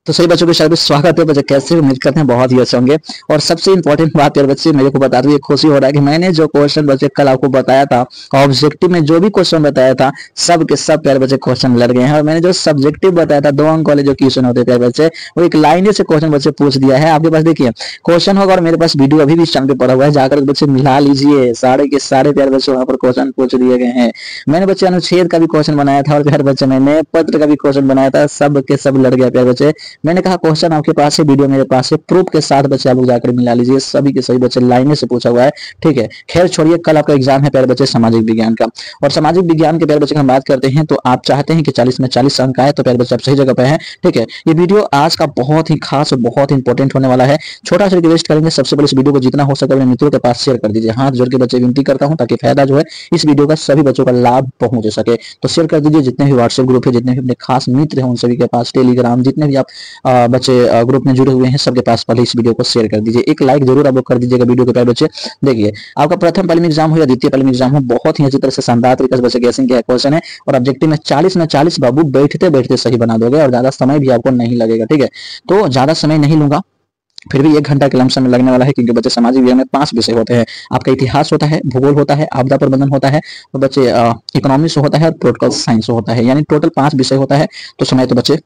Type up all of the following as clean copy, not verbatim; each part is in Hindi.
तो सही बच्चों के साथ स्वागत है। बच्चे कैसे उम्मीद करते हैं बहुत ही अच्छे होंगे। और सबसे इंपॉर्टेंट बात यार बच्चे मेरे को बता दूं, ये खुशी हो रहा है कि मैंने जो क्वेश्चन बच्चे कल आपको बताया था, ऑब्जेक्टिव में जो भी क्वेश्चन बताया था सब के सब प्यारे बच्चे क्वेश्चन लड़ गए हैं। और मैंने जो सब्जेक्टिव बताया था 2 अंक वाले जो क्वेश्चन होते प्यारे बच्चे, वो एक लाइन से क्वेश्चन बच्चे पूछ दिया है आपके पास। देखिए क्वेश्चन होगा और मेरे पास वीडियो अभी भी चैनल पे पड़ा हुआ है, जाकर बच्चे मिला लीजिए। सारे के सारे प्यारे बच्चे वहां पर क्वेश्चन पूछ दिए गए हैं। मैंने बच्चे अनुच्छेद का भी क्वेश्चन बनाया था और प्यारे बच्चे मैंने पत्र का भी क्वेश्चन बनाया था, सब के सब लड़ गया प्यारे बच्चे। मैंने कहा क्वेश्चन आपके पास है, वीडियो मेरे पास है, प्रूफ के साथ बच्चे आप लोग जाकर मिला लीजिए। सभी के सभी बच्चे लाइन से पूछा हुआ है, ठीक है। खैर छोड़िए, कल आपका एग्जाम है प्यारे बच्चे सामाजिक विज्ञान का। और सामाजिक विज्ञान के प्यारे बच्चे की हम बात करते हैं तो आप चाहते हैं कि 40 में 40 अंक आए, तो प्यारे बच्चे आप सही जगह पे हैं, ठीक है। ये वीडियो आज का बहुत ही खास और बहुत ही इंपॉर्टेंट होने वाला है। छोटा सा रिक्वेस्ट करेंगे, सबसे पहले इस वीडियो को जितना हो सके अपने मित्रों के पास शेयर कर दीजिए। हाथ जोड़ के बच्चे विनती करता हूं ताकि फायदा जो है इस वीडियो का सभी बच्चों का लाभ पहुंच सके। तो शेयर कर दीजिए, जितने भी व्हाट्सएप ग्रुप है, जितने भी अपने खास मित्र हैं उन सभी के पास, टेलीग्राम जितने भी आप बच्चे ग्रुप में जुड़े हुए हैं सबके पास पहले इस वीडियो को शेयर कर दीजिए। एक लाइक जरूर आप लोग कर दीजिएगा वीडियो के प्यारे बच्चे। देखिए आपका प्रथम पहले एग्जाम हो या द्वितीय पहले एग्जाम हो, बहुत ही अच्छी तरह से शानदार तरीके से बच्चे गैसिंग का क्वेश्चन है। और ऑब्जेक्टिव में 40 में 40 बाबू बैठते बैठते सही बना दोगे और ज्यादा समय भी आपको नहीं लगेगा, ठीक है। तो ज्यादा समय नहीं लूंगा, फिर भी 1 घंटा के लमसम में लगने वाला है, क्योंकि बच्चे सामाजिक विज्ञान में 5 विषय होते हैं। आपका इतिहास होता है, भूगोल होता है, आपदा प्रबंधन होता है, तो बच्चे इकोनॉमिक्स होता है और पॉलिटिकल साइंस होता है, यानी टोटल 5 विषय होता है। तो समय तो बच्चे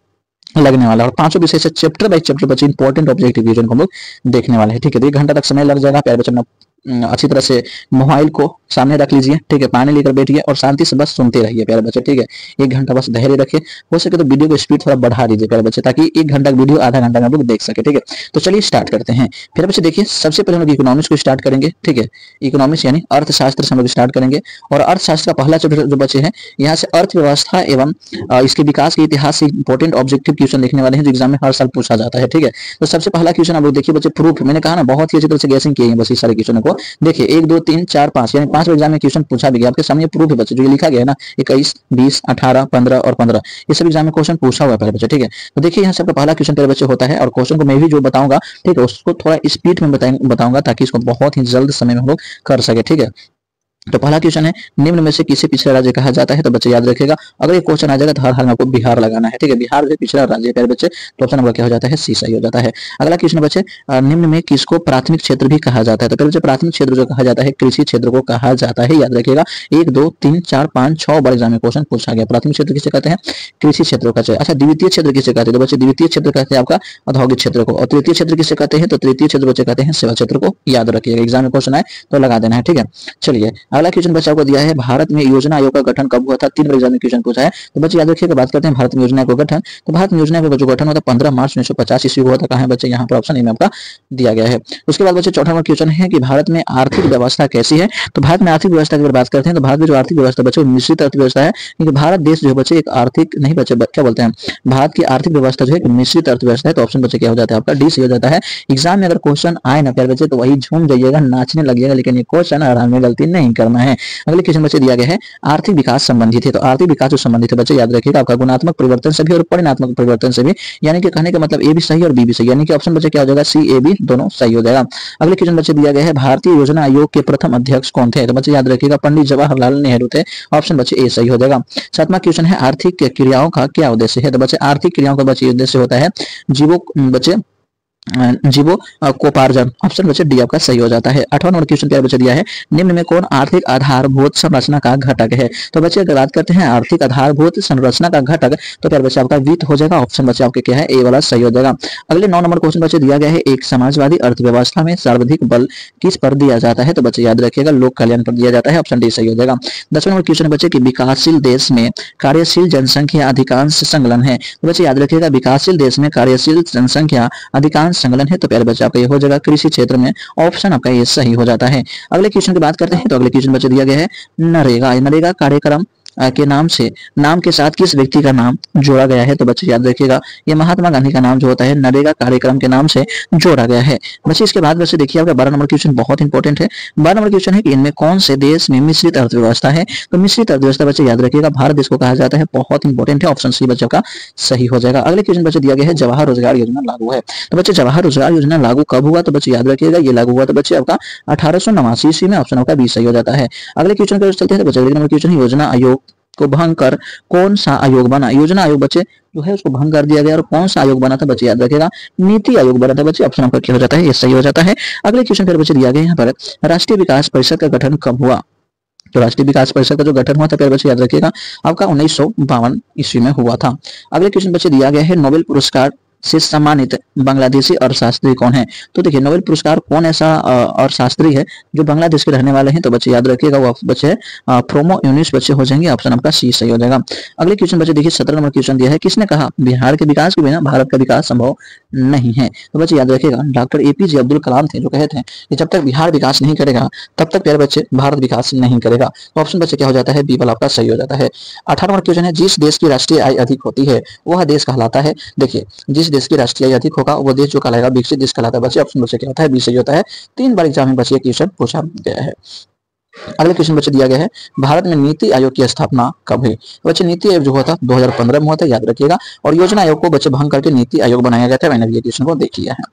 लगने वाला है। और 5 विषय से चैप्टर बाय चैप्टर बच्चे इंपॉर्टेंट ऑब्जेक्टिव रीजन को हम लोग देखने वाले हैं, ठीक है। तो 1 घंटा तक समय लग जाएगा। प्यारे बच्चे अपना अच्छी तरह से मोबाइल को सामने रख लीजिए, ठीक है। पानी लेकर बैठिए और शांति से बस सुनते रहिए प्यारे बच्चे, ठीक है। 1 घंटा बस धैर्य रखिए, हो सके तो वीडियो को स्पीड थोड़ा बढ़ा दीजिए प्यारे बच्चे, ताकि 1 घंटा वीडियो आधा घंटा में आप लोग देख सके, ठीक है। तो चलिए स्टार्ट करते हैं। फिर बच्चे देखिए, सबसे पहले हम लोग इकोनॉमिक्स को स्टार्ट करेंगे, ठीक है। इकोनॉमिक्स यानी अर्थशास्त्र से हम लोग स्टार्ट करेंगे। और अर्थशास्त्र का पहला चैप्टर जो बच्चे हैं, यहाँ से अर्थव्यवस्था एवं इसके विकास के इतिहास से इंपॉर्टेंट ऑब्जेक्टिव क्वेश्चन लिखने वाले हैं, जो एग्जाम में हर साल पूछा जाता है, ठीक है। तो सबसे पहला क्वेश्चन आप लोग देखिए बच्चे, प्रूफ। मैंने कहा ना बहुत ही अच्छी तरह से गैसिंग किए हैं बस इस सारे क्वेश्चनों को। देखिए 1 2 3 4 5 यानी 5 एग्जाम में क्वेश्चन पूछा भी गया। आपके सामने प्रूफ है बच्चे, जो ये लिखा गया है ना 21 20 18 15 और 15, ये सब एग्जाम में क्वेश्चन पूछा हुआ है पहले बच्चे, ठीक है। तो देखिए यहाँ से आपका पहला क्वेश्चन पहले बच्चे होता है, और क्वेश्चन को मैं भी जो बताऊंगा, ठीक है, उसको थोड़ा स्पीड में बताऊंगा ताकि इसको बहुत ही जल्द समय में हम लोग कर सके, ठीक है। तो पहला क्वेश्चन है, निम्न में से किसे पिछड़ा राज्य कहा जाता है? तो बच्चे याद रखिएगा, अगर ये क्वेश्चन आ जाएगा तो हर हाल में आपको बिहार लगाना है, ठीक है। बिहार जो पिछड़ा राज्य है प्यारे बच्चे, तो ऑप्शन नंबर क्या हो जाता है? सी सही हो जाता है। अगला क्वेश्चन बच्चे, निम्न में किसको प्राथमिक क्षेत्र भी कहा जाता है? तो पहले प्राथमिक क्षेत्र जो कहा जाता है, कृषि क्षेत्र को कहा जाता है, याद रखिएगा। 1 2 3 4 5 6 बार एग्जाम में क्वेश्चन पूछा गया। प्राथमिक क्षेत्र किसे कहते हैं? कृषि क्षेत्र को। अच्छा, द्वितीय क्षेत्र किसे कहते हैं? तो बच्चे द्वितीय क्षेत्र कहते हैं आपका औद्योगिक क्षेत्र को। और तृतीय क्षेत्र किसे कहते हैं? तो तृतीय क्षेत्र बच्चे कहते हैं सेवा क्षेत्र को। याद रखिएगा, एग्जाम में क्वेश्चन आए तो लगा देना है, ठीक है। चलिए अगला क्वेश्चन बच्चा को दिया है, भारत में योजना आयोग का गठन कब हुआ था? 3 बार एग्जाम में क्वेश्चन पूछा है। तो बच्चे याद रखिएगा, बात करते हैं भारत में योजना का गठन। तो भारत में योजना का जो गठन हुआ था 15 मार्च 1950 ईस्वी को हुआ था। कहां है बच्चे? यहाँ पर ऑप्शन ए में आपका दिया गया है। उसके बाद बच्चे चौथा नंबर क्वेश्चन है कि भारत में आर्थिक व्यवस्था कैसी है? तो भारत में आर्थिक व्यवस्था की अगर बात करते हैं तो भारत में जो आर्थिक व्यवस्था बच्चे मिश्रित अर्थव्यवस्था है, क्योंकि भारत देश जो बच्चे एक आर्थिक नहीं बच्चे क्या बोलते हैं, भारत की आर्थिक व्यवस्था जो है मिश्रित अर्थव्यवस्था है। तो ऑप्शन बच्चे क्या हो जाता है? आपका डी सही हो जाता है। एग्जाम में अगर क्वेश्चन आए ना प्यारे बच्चे तो वही झूम जाइएगा, नाचने लगिएगा, लेकिन ये क्वेश्चन आराम में गलती नहीं करना है। अगले क्वेश्चन बच्चे दिया गया है, आर्थिक विकास संबंधित है। तो आर्थिक विकास जो संबंधित है बच्चे याद रखिएगा, आपका गुणात्मक परिवर्तन से भी और परिणात्मक परिवर्तन से भी, यानी कि कहने का मतलब ए भी सही और बी भी सही, यानी कि ऑप्शन बच्चे क्या हो जाएगा? सी ए बी दोनों सही हो जाएगा। अगले क्वेश्चन बच्चे दिया गया है, भारतीय योजना आयोग के प्रथम अध्यक्ष कौन थे? तो बच्चे याद रखिएगा, पंडित जवाहरलाल नेहरू थे। ऑप्शन बच्चे ए सही हो जाएगा। 7वां क्वेश्चन है, आर्थिक क्रियाओं का क्या उद्देश्य है? तो बच्चे आर्थिक क्रियाओं का बच्चे उद्देश्य होता है जीवोपार्जन। ऑप्शन बच्चे डी आपका सही हो जाता है। 8वां नंबर क्वेश्चन क्या बच्चे दिया है, निम्न में कौन आर्थिक आधारभूत संरचना का घटक है? तो बच्चे अगर बात करते हैं आर्थिक आधारभूत संरचना का घटक, तो प्यारे बच्चे आपका वित्त हो जाएगा। ऑप्शन बच्चे आपके क्या है? ए वाला सही हो जाएगा। अगले 9 नंबर क्वेश्चन बच्चे दिया गया है, एक समाजवादी अर्थव्यवस्था में सर्वाधिक बल किस पर दिया जाता है? तो बच्चे याद रखिएगा, लोक कल्याण पर दिया जाता है। ऑप्शन डी सही हो जाएगा। 10वां नंबर क्वेश्चन बच्चे की विकासशील देश में कार्यशील जनसंख्या अधिकांश संलग्न है। तो बच्चे याद रखिएगा, विकासशील देश में कार्यशील जनसंख्या अधिकांश संलग्न है। तो प्यारे बच्चे आपका ये हो जाएगा कृषि क्षेत्र में। ऑप्शन आपका ये सही हो जाता है। अगले क्वेश्चन की बात करते हैं तो अगले क्वेश्चन बच्चे दिया गया है, नरेगा कार्यक्रम के नाम के साथ किस व्यक्ति का नाम जोड़ा गया है? तो बच्चे याद रखिएगा, ये महात्मा गांधी का नाम जो होता है नरेगा कार्यक्रम के नाम से जोड़ा गया है। बच्चे इसके बाद बच्चे देखिए, आपका 12 नंबर क्वेश्चन बहुत इंपॉर्टेंट है। 12 नंबर क्वेश्चन है कि इनमें कौन से देश में मिश्रित अर्थव्यवस्था है? तो मिश्रित अर्थव्यवस्था बच्चे याद रखिएगा, भारत देश को कहा जाता है। बहुत इंपॉर्टेंट है, ऑप्शन सी बच्चों का सही हो जाएगा। अगले क्वेश्चन बच्चे दिया गया है, जवाहर रोजगार योजना लागू है। तो बच्चे जवाहर रोजगार योजना लागू कब हुआ? तो बच्चे याद रखिएगा, ये लागू हुआ तो बच्चे आपका 1889 ईस्वी में। ऑप्शन आपका बी सही हो जाता है। अगले क्वेश्चन पर चलते हैं तो बच्चे अगले नंबर क्वेश्चन, योजना आयोग को भंग कर कौन सा आयोग बना? योजना आयोग बच्चे जो है उसको भंग कर दिया गया और कौन सा आयोग बना था बच्चे याद रखेगा, नीति आयोग बना था बच्चे। ऑप्शन आपका क्या हो जाता है, ये सही हो जाता है। अगले क्वेश्चन फिर बच्चे दिया गया यहाँ पर, राष्ट्रीय विकास परिषद का गठन कब हुआ? तो राष्ट्रीय विकास परिषद का जो गठन हुआ था प्यारे बच्चे याद रखिएगा आपका 1952 ईस्वी में हुआ था। अगले क्वेश्चन बच्चे दिया गया है, नोबेल पुरस्कार से सम्मानित बांग्लादेशी अर्थशास्त्री कौन है? तो देखिए नोबेल पुरस्कार कौन ऐसा अर्थशास्त्री है जो बांग्लादेश के रहने वाले हैं? तो बच्चे याद रखिएगा वो बच्चे फ्रोमो यूनिस बच्चे हो जाएंगे। ऑप्शन आपका सी सही हो जाएगा। अगले क्वेश्चन बच्चे देखिए 17 नंबर क्वेश्चन दिया है, किसने कहा बिहार के विकास के बिना भारत का विकास संभव नहीं है? तो बच्चे याद रखिएगा डॉक्टर एपीजे अब्दुल कलाम थे जो कहे थे कि जब तक बिहार विकास नहीं करेगा तब तक प्यारे बच्चे भारत विकास नहीं करेगा। तो ऑप्शन बच्चे क्या हो जाता है, बी वाला आपका सही हो जाता है। 18 नंबर क्वेश्चन है, जिस देश की राष्ट्रीय आय अधिक होती है वह देश कहलाता है? देखिए जिस देश की राष्ट्रीय आय अधिक होगा वो देश जो कहलाएगा विकसित देश कहलाता है बच्चे। ऑप्शन बच्चे क्या होता है, बी सही होता है। 3 बार एग्जाम में बच्चे क्वेश्चन पूछा गया है। अगले क्वेश्चन बच्चे दिया गया है, भारत में नीति आयोग की स्थापना कब हुई? बच्चे नीति आयोग जो हुआ था 2015 में हुआ था याद रखिएगा, और योजना आयोग को बच्चे भंग करके नीति आयोग बनाया गया था। मैंने ये क्वेश्चन को देख लिया है,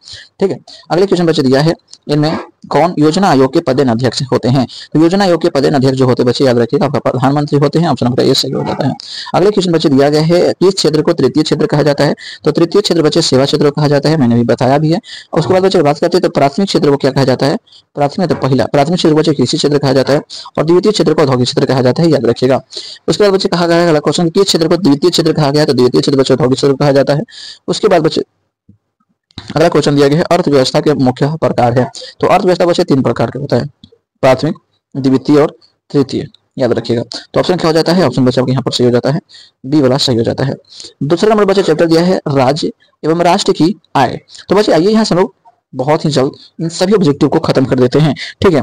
ठीक है। अगले क्वेश्चन बच्चे दिया है, इनमें कौन योजना आयोग के पदेन अध्यक्ष होते हैं? तो योजना आयोग के पदेन अध्यक्ष जो होते हैं बच्चे याद रखिएगा आपका प्रधानमंत्री होते हैं। ऑप्शन नंबर ए सही हो जाता है। अगले क्वेश्चन बच्चे दिया गया है, किस क्षेत्र को तृतीय क्षेत्र कहा जाता है? तो तृतीय क्षेत्र बच्चे सेवा क्षेत्र कहा जाता है, मैंने भी बताया भी है। उसके बाद बच्चे बात करते हैं तो प्राथमिक क्षेत्र को क्या कहा जाता है? प्राथमिक तो पहला प्राथमिक क्षेत्र बच्चे कृषि क्षेत्र कहा जाता है और द्वितीय क्षेत्र को औद्योगिक क्षेत्र कहा जाता है, याद रखिएगा। उसके बाद बच्चे कहा गया है, अगला क्वेश्चन, किस क्षेत्र को द्वितीय क्षेत्र कहा गया है? तो द्वितीय क्षेत्र बच्चे औद्योगिक क्षेत्र कहा जाता है। उसके बाद बच्चे अगला क्वेश्चन दिया गया है, अर्थव्यवस्था के मुख्य प्रकार है। तो अर्थव्यवस्था बच्चे 3 प्रकार के होता है, प्राथमिक, द्वितीय और तृतीय, याद रखिएगा। तो ऑप्शन क्या हो जाता है, ऑप्शन बच्चे आपके यहाँ पर सही हो जाता है, बी वाला सही हो जाता है। दूसरा नंबर बच्चे चैप्टर दिया है राज्य एवं राष्ट्र की आय। तो बच्चे आइए यहाँ से लोग बहुत ही जल्द इन सभी ऑब्जेक्टिव को खत्म कर देते हैं, ठीक है।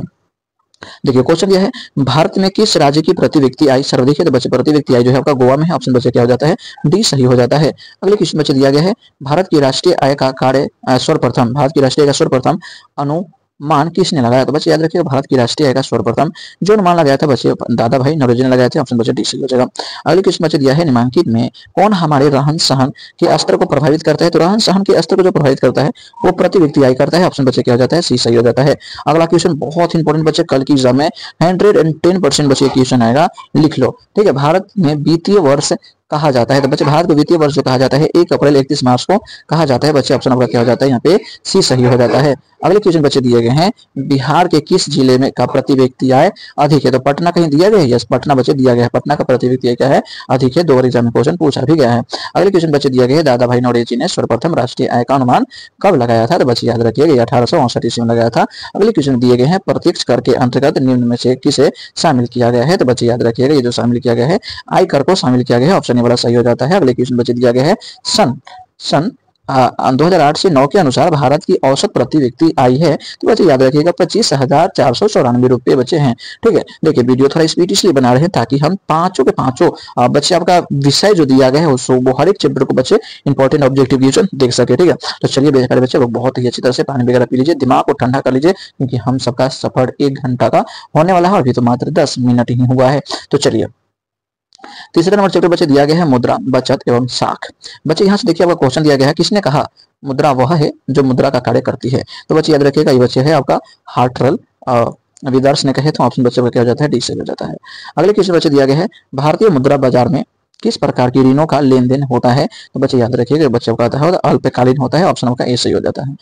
देखिए क्वेश्चन यह है, भारत में किस राज्य की प्रति व्यक्ति आय सर्वाधिक है? तो बच्चे प्रति व्यक्ति आय जो है आपका गोवा में है। ऑप्शन बच्चे क्या हो जाता है, डी सही हो जाता है। अगले क्वेश्चन बच्चे दिया गया है, भारत की राष्ट्रीय आय का कार्य सर्वप्रथम, भारत की राष्ट्रीय आय का सर्वप्रथम अनुमान किसने लगाया? तो बच्चे याद रखिएगा भारत की राष्ट्रीय आय का सर्वप्रथम जो अनुमान लगाया था बच्चे दादा भाई नौरोजी ने लगाए थे। ऑप्शन बच्चे डी सही हो जाएगा। अगले क्वेश्चन बच्चे दिया है, निम्नलिखित में कौन हमारे रहन सहन के स्तर को प्रभावित करता है? तो रहन सहन के स्तर को जो प्रभावित करता है वो प्रति व्यक्ति आय करता है। ऑप्शन बच्चे क्या हो जाता है, सी सही हो जाता है। अगला क्वेश्चन बहुत इंपॉर्टेंट बच्चे, कल की एग्जाम में 110% बच्चे क्वेश्चन आएगा, लिख लो, ठीक है। भारत में वित्तीय वर्ष कहा जाता है? तो बच्चे भारत को वित्तीय वर्ष जो कहा जाता है 1 अप्रैल 31 मार्च को कहा जाता है बच्चे। ऑप्शन आपका क्या हो जाता है, यहाँ पे सी सही हो जाता है। अगले क्वेश्चन बच्चे दिए गए हैं, बिहार के किस जिले में का प्रति व्यक्ति आय अधिक है? तो पटना कहीं दिया गया है, यस पटना बच्चे दिया गया है, पटना का प्रति व्यक्ति आय क्या है, अधिक है। 2 बार एग्जाम में क्वेश्चन पूछा भी गया है। अगले क्वेश्चन बच्चे दिया गया है, दादा भाई नौरोजी ने सर्वप्रथम राष्ट्रीय आय का अनुमान कब लगाया था? तो बच्चे याद रखिएगा 1869 ईस्वी में लगाया था। अगले क्वेश्चन दिए गए हैं, प्रत्यक्ष कर के अंतर्गत निम्न में से किसे शामिल किया गया है? तो बच्चे याद रखिएगा ये जो शामिल किया गया है आय कर को शामिल किया गया है। ऑप्शन ए वाला सही हो जाता है। अगले क्वेश्चन बच्चे दिया गया है, सन 2008 से 9 के अनुसार भारत की औसत प्रति व्यक्ति आय है। तो बच्चे याद रखिएगा 25,494 रुपये बच्चे हैं, ठीक है। देखिए वीडियो थोड़ा स्पीड इसलिए बना रहे हैं ताकि हम पांचों के पांचों बच्चे आपका विषय जो दिया गया है वो हर एक चैप्टर को बच्चे इंपॉर्टेंट ऑब्जेक्टिव क्वेश्चन देख सके, ठीक है। तो चलिए बेकार बच्चे लोग बहुत ही अच्छी तरह से पानी वगैरह पी लीजिए, दिमाग को ठंडा कर लीजिए, क्योंकि हम सबका सफर 1 घंटा का होने वाला है, अभी तो मात्र 10 मिनट ही हुआ है। तो चलिए तीसरे नंबर चैप्टर बच्चे दिया गया है, मुद्रा, बचत एवं साख। बच्चे यहाँ से देखिए आपका क्वेश्चन दिया गया है, किसने कहा मुद्रा वह है जो मुद्रा का कार्य करती है? तो बच्चे याद रखिएगा ये बच्चे है आपका हार्टरल विदर्श ने कहे, तो ऑप्शन बच्चे का क्या हो जाता है, डी से हो जाता है। अगले क्वेश्चन बच्चे दिया गया है, भारतीय मुद्रा बाजार में किस प्रकार की ऋणों का लेन देन होता है? तो बच्चे याद रखिएगा बच्चों का अल्पकालीन होता है। ऑप्शन का ए सही हो जाता है।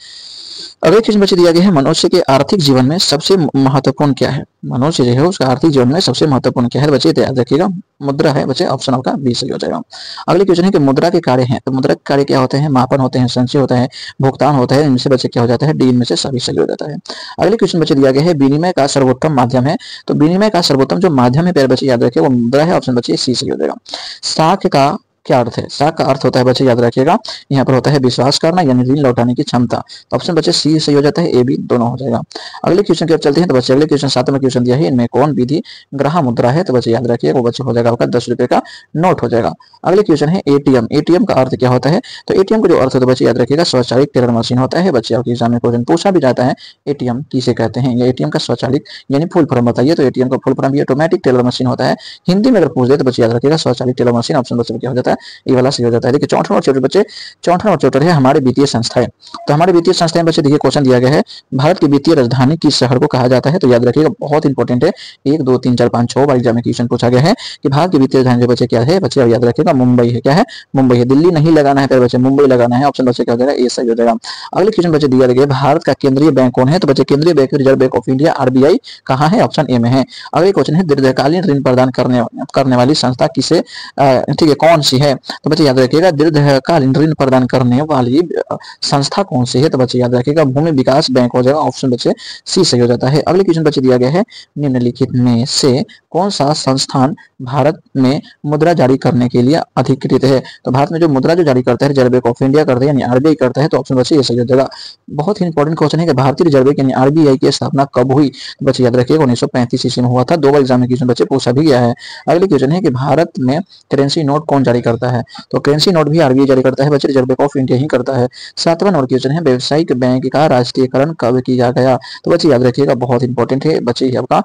अगले क्वेश्चन बच्चे दिया गया है, मनुष्य के आर्थिक जीवन में सबसे महत्वपूर्ण क्या है? मनुष्य जो है उसका आर्थिक जीवन में सबसे महत्वपूर्ण क्या है? बच्चे याद रखिएगा मुद्रा है बच्चे। ऑप्शन आपका बी सही हो जाएगा। अगले क्वेश्चन है कि मुद्रा के कार्य हैं, तो मुद्रा के कार्य क्या होते हैं? मापन होते हैं, संचय होता है, भुगतान होता है। इनमें से बच्चे क्या हो जाता है, डी इनमें से सभी सही हो जाता है। अगले क्वेश्चन बच्चे दिया गया है, विनिमय का सर्वोत्तम माध्यम है। तो विनिमय का सर्वोत्तम जो माध्यम है प्यारे बच्चे याद रखिए वो मुद्रा है। ऑप्शन बच्चे सी सही हो जाएगा। साख का क्या अर्थ है? साख का अर्थ होता है बच्चे याद रखिएगा यहाँ पर होता है विश्वास करना, यानी ऋण लौटाने की क्षमता। तो ऑप्शन बच्चे सी सही हो जाता है, ए बी दोनों हो जाएगा। अगले क्वेश्चन की ओर चलते हैं। तो बच्चे अगले क्वेश्चन 7वां क्वेश्चन दिया है, इनमें कौन विधि ग्राह मुद्रा है? तो बच्चे याद रखिए वो बच्चे हो जाएगा आपका 10 रुपए का नोट हो जाएगा। अगले क्वेश्चन है एटीएम। एटीएम का अर्थ क्या होता है? तो एटीएम का जो अर्थ होता है बच्चे याद रखिएगा स्वचालित टेलर मशीन होता है। बच्चे आपके एग्जाम में क्वेश्चन पूछा भी जाता है एटीएम किसे कहते हैं, या एटीएम का स्वचालित यानी फुल फॉर्म बताइए। तो एटीएम का फुल फॉर्म भी ऑटोमेटिक टेलर मशीन होता है। हिंदी में अगर पूछ दे तो बच्चे याद रखिएगा स्वचालित टेलर मशीन। ऑप्शन बच्चे क्या हो जाता है, जाएगा, ये वाला सही हो जाता है। देखिए 64 नंबर चैप्टर बच्चे, 64 नंबर चैप्टर है हमारे वित्तीय संस्थाएं। तो हमारे वित्तीय संस्थाएं बच्चे देखिए क्वेश्चन दिया गया है, भारत की वित्तीय राजधानी किस शहर को कहा जाता है? तो याद रखिएगा बहुत इंपॉर्टेंट है, 1 2 3 4 5 6 बार एग्जाम में क्वेश्चन पूछा गया है कि भारत की वित्तीय राजधानी बच्चे क्या है? बच्चे याद रखिएगा मुंबई है। क्या है? मुंबई है। दिल्ली नहीं लगाना है फिर बच्चे, मुंबई लगाना है। ऑप्शन बच्चे क्या हो जाएगा? ए सही हो जाएगा। अगले क्वेश्चन बच्चे दिया गया भारत का केंद्रीय बैंक कौन है? तो बच्चे केंद्रीय bank reserve bank of India RBI कहाँ है? ऑप्शन ए में है। अगले क्वेश्चन है दीर्घकालीन ऋण प्रदान करने वाली संस्था किसे, ठीक है, कौन सी है? तो बच्चे याद रखिएगा दीर्घकालीन ऋण प्रदान करने वाली संस्था कौन सी है? तो बच्चे याद रखिएगा भूमि विकास बैंक हो जाएगा। ऑप्शन बच्चे सी सही हो जाता है। अगले क्वेश्चन बच्चे दिया गया है निम्नलिखित में से कौन सा संस्थान भारत में मुद्रा जारी करने के लिए अधिकृत है? तो भारत में जो मुद्रा जो जारी करता है रिजर्व बैंक ऑफ इंडिया करता है यानी आरबीआई करता है। तो ऑप्शन बच्चे ये सही हो जाएगा। बहुत ही इंपॉर्टेंट क्वेश्चन है कि भारतीय रिजर्व बैंक यानी आरबीआई की स्थापना कब हुई? तो बच्चे याद रखिएगा 1935 ईस्वी में हुआ था। 2 बार एग्जाम में क्वेश्चन बच्चे पूछा भी गया है। अगले क्वेश्चन है कि भारत में करेंसी नोट कौन जारी करता है? तो करेंसी नोट भी आरबीआई जारी करता है बच्चे, रिजर्व बैंक ऑफ इंडिया ही करता है। 7वां नंबर क्वेश्चन है व्यावसायिक बैंक का राष्ट्रीयकरण कब किया गया? तो बच्चे याद रखिएगा बहुत इंपॉर्टेंट है बच्चे, आपका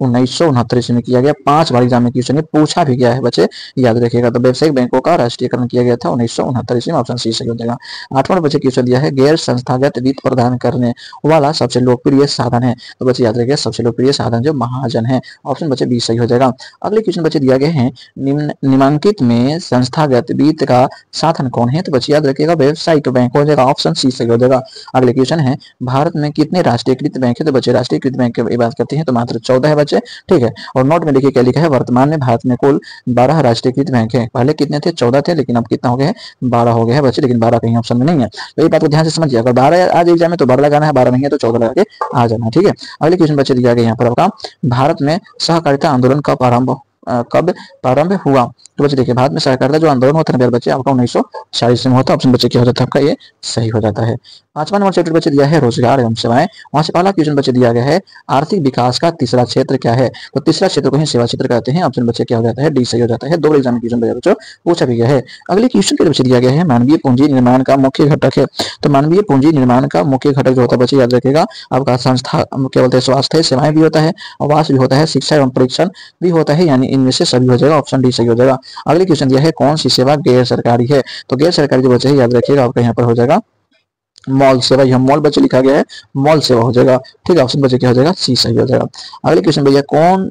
1969 ईस्वी में किया गया। 5 बार एग्जाम में क्वेश्चन पूछा भी गया है बच्चे, याद रखिएगा। तो व्यावसायिक बैंकों का राष्ट्रीयकरण किया गया था 1969 ईस्वी में। ऑप्शन सी सही हो जाएगा। 8वां बच्चे क्वेश्चन दिया है गैर संस्थागत वित्त प्रदान करने वाला सबसे लोकप्रिय साधन है? तो बच्चे याद रखिएगा सबसे लोकप्रिय साधन जो महाजन है। ऑप्शन बच्चे बी सही हो जाएगा। अगले क्वेश्चन बच्चे दिया गया है निम्नलिखित में संस्थागत वित्त का साधन कौन है? तो बच्चे याद रखिएगा व्यावसायिक बैंक हो जाएगा। ऑप्शन सी सही हो जाएगा। अगले क्वेश्चन है भारत में कितने राष्ट्रीयकृत बैंक है? तो बच्चे राष्ट्रीयकृत बैंक की बात करते हैं तो मात्र 14 है बच्चे, ठीक है। और नोट में देखिए क्या लिखा है, वर्तमान में भारत में कुल 12 राष्ट्रीयकृत बैंक है। पहले कितने थे? 14 थे, लेकिन अब कितना हो गया है? 12 हो गया है बच्चे, लेकिन 12 कहीं ऑप्शन में नहीं है। तो ये बात को ध्यान से समझिए, अगर 12 आज एग्जाम में तो 12 लगाना है, 12 नहीं है तो 14 लगा के आ जाना, ठीक है। अगले क्वेश्चन बच्चे दिया गया यहाँ पर आपका भारत में सहकारिता आंदोलन कब प्रारंभ हुआ? तो बच्चे देखिए भारत में सहकारिता जो आंदोलन होता है ना बच्चे आपका 1940 में होता है। ऑप्शन बच्चे क्या हो जाता है आपका? ये सही हो जाता है। 5वां नंबर चैप्टर बच्चे दिया है रोजगार एवं सेवाएं। वहां से पहला क्वेश्चन बच्चे दिया गया है आर्थिक विकास का तीसरा क्षेत्र क्या है? तो तीसरा क्षेत्र को ही सेवा क्षेत्र कहते हैं। ऑप्शन बच्चे क्या हो जाता है? डी सही हो जाता है। 2 एग्जाम में क्वेश्चन बच्चों पूछा भी गया है। अगले क्वेश्चन के बच्चे दिया गया है मानवीय पूंजी निर्माण का मुख्य घटक है। तो मानवीय पूंजी निर्माण का मुख्य घटक जो होता है बच्चे याद रखिएगा आपका संस्था क्या बोलते हैं, स्वास्थ्य सेवाएं भी होता है, आवास भी होता है, शिक्षा एवं परीक्षण भी होता है, यानी इनमें से सभी हो जाएगा। ऑप्शन डी सही हो जाएगा। अगले क्वेश्चन दिया है कौन सी सेवा गैर सरकारी है? तो गैर सरकारी जो बच्चे याद रखिएगा आपका यहाँ पर हो जाएगा मॉल सेवा। यह मॉल बच्चे लिखा गया है, मॉल सेवा हो जाएगा, ठीक है। ऑप्शन बच्चे क्या हो जाएगा? सी सही हो जाएगा। अगले क्वेश्चन भैया कौन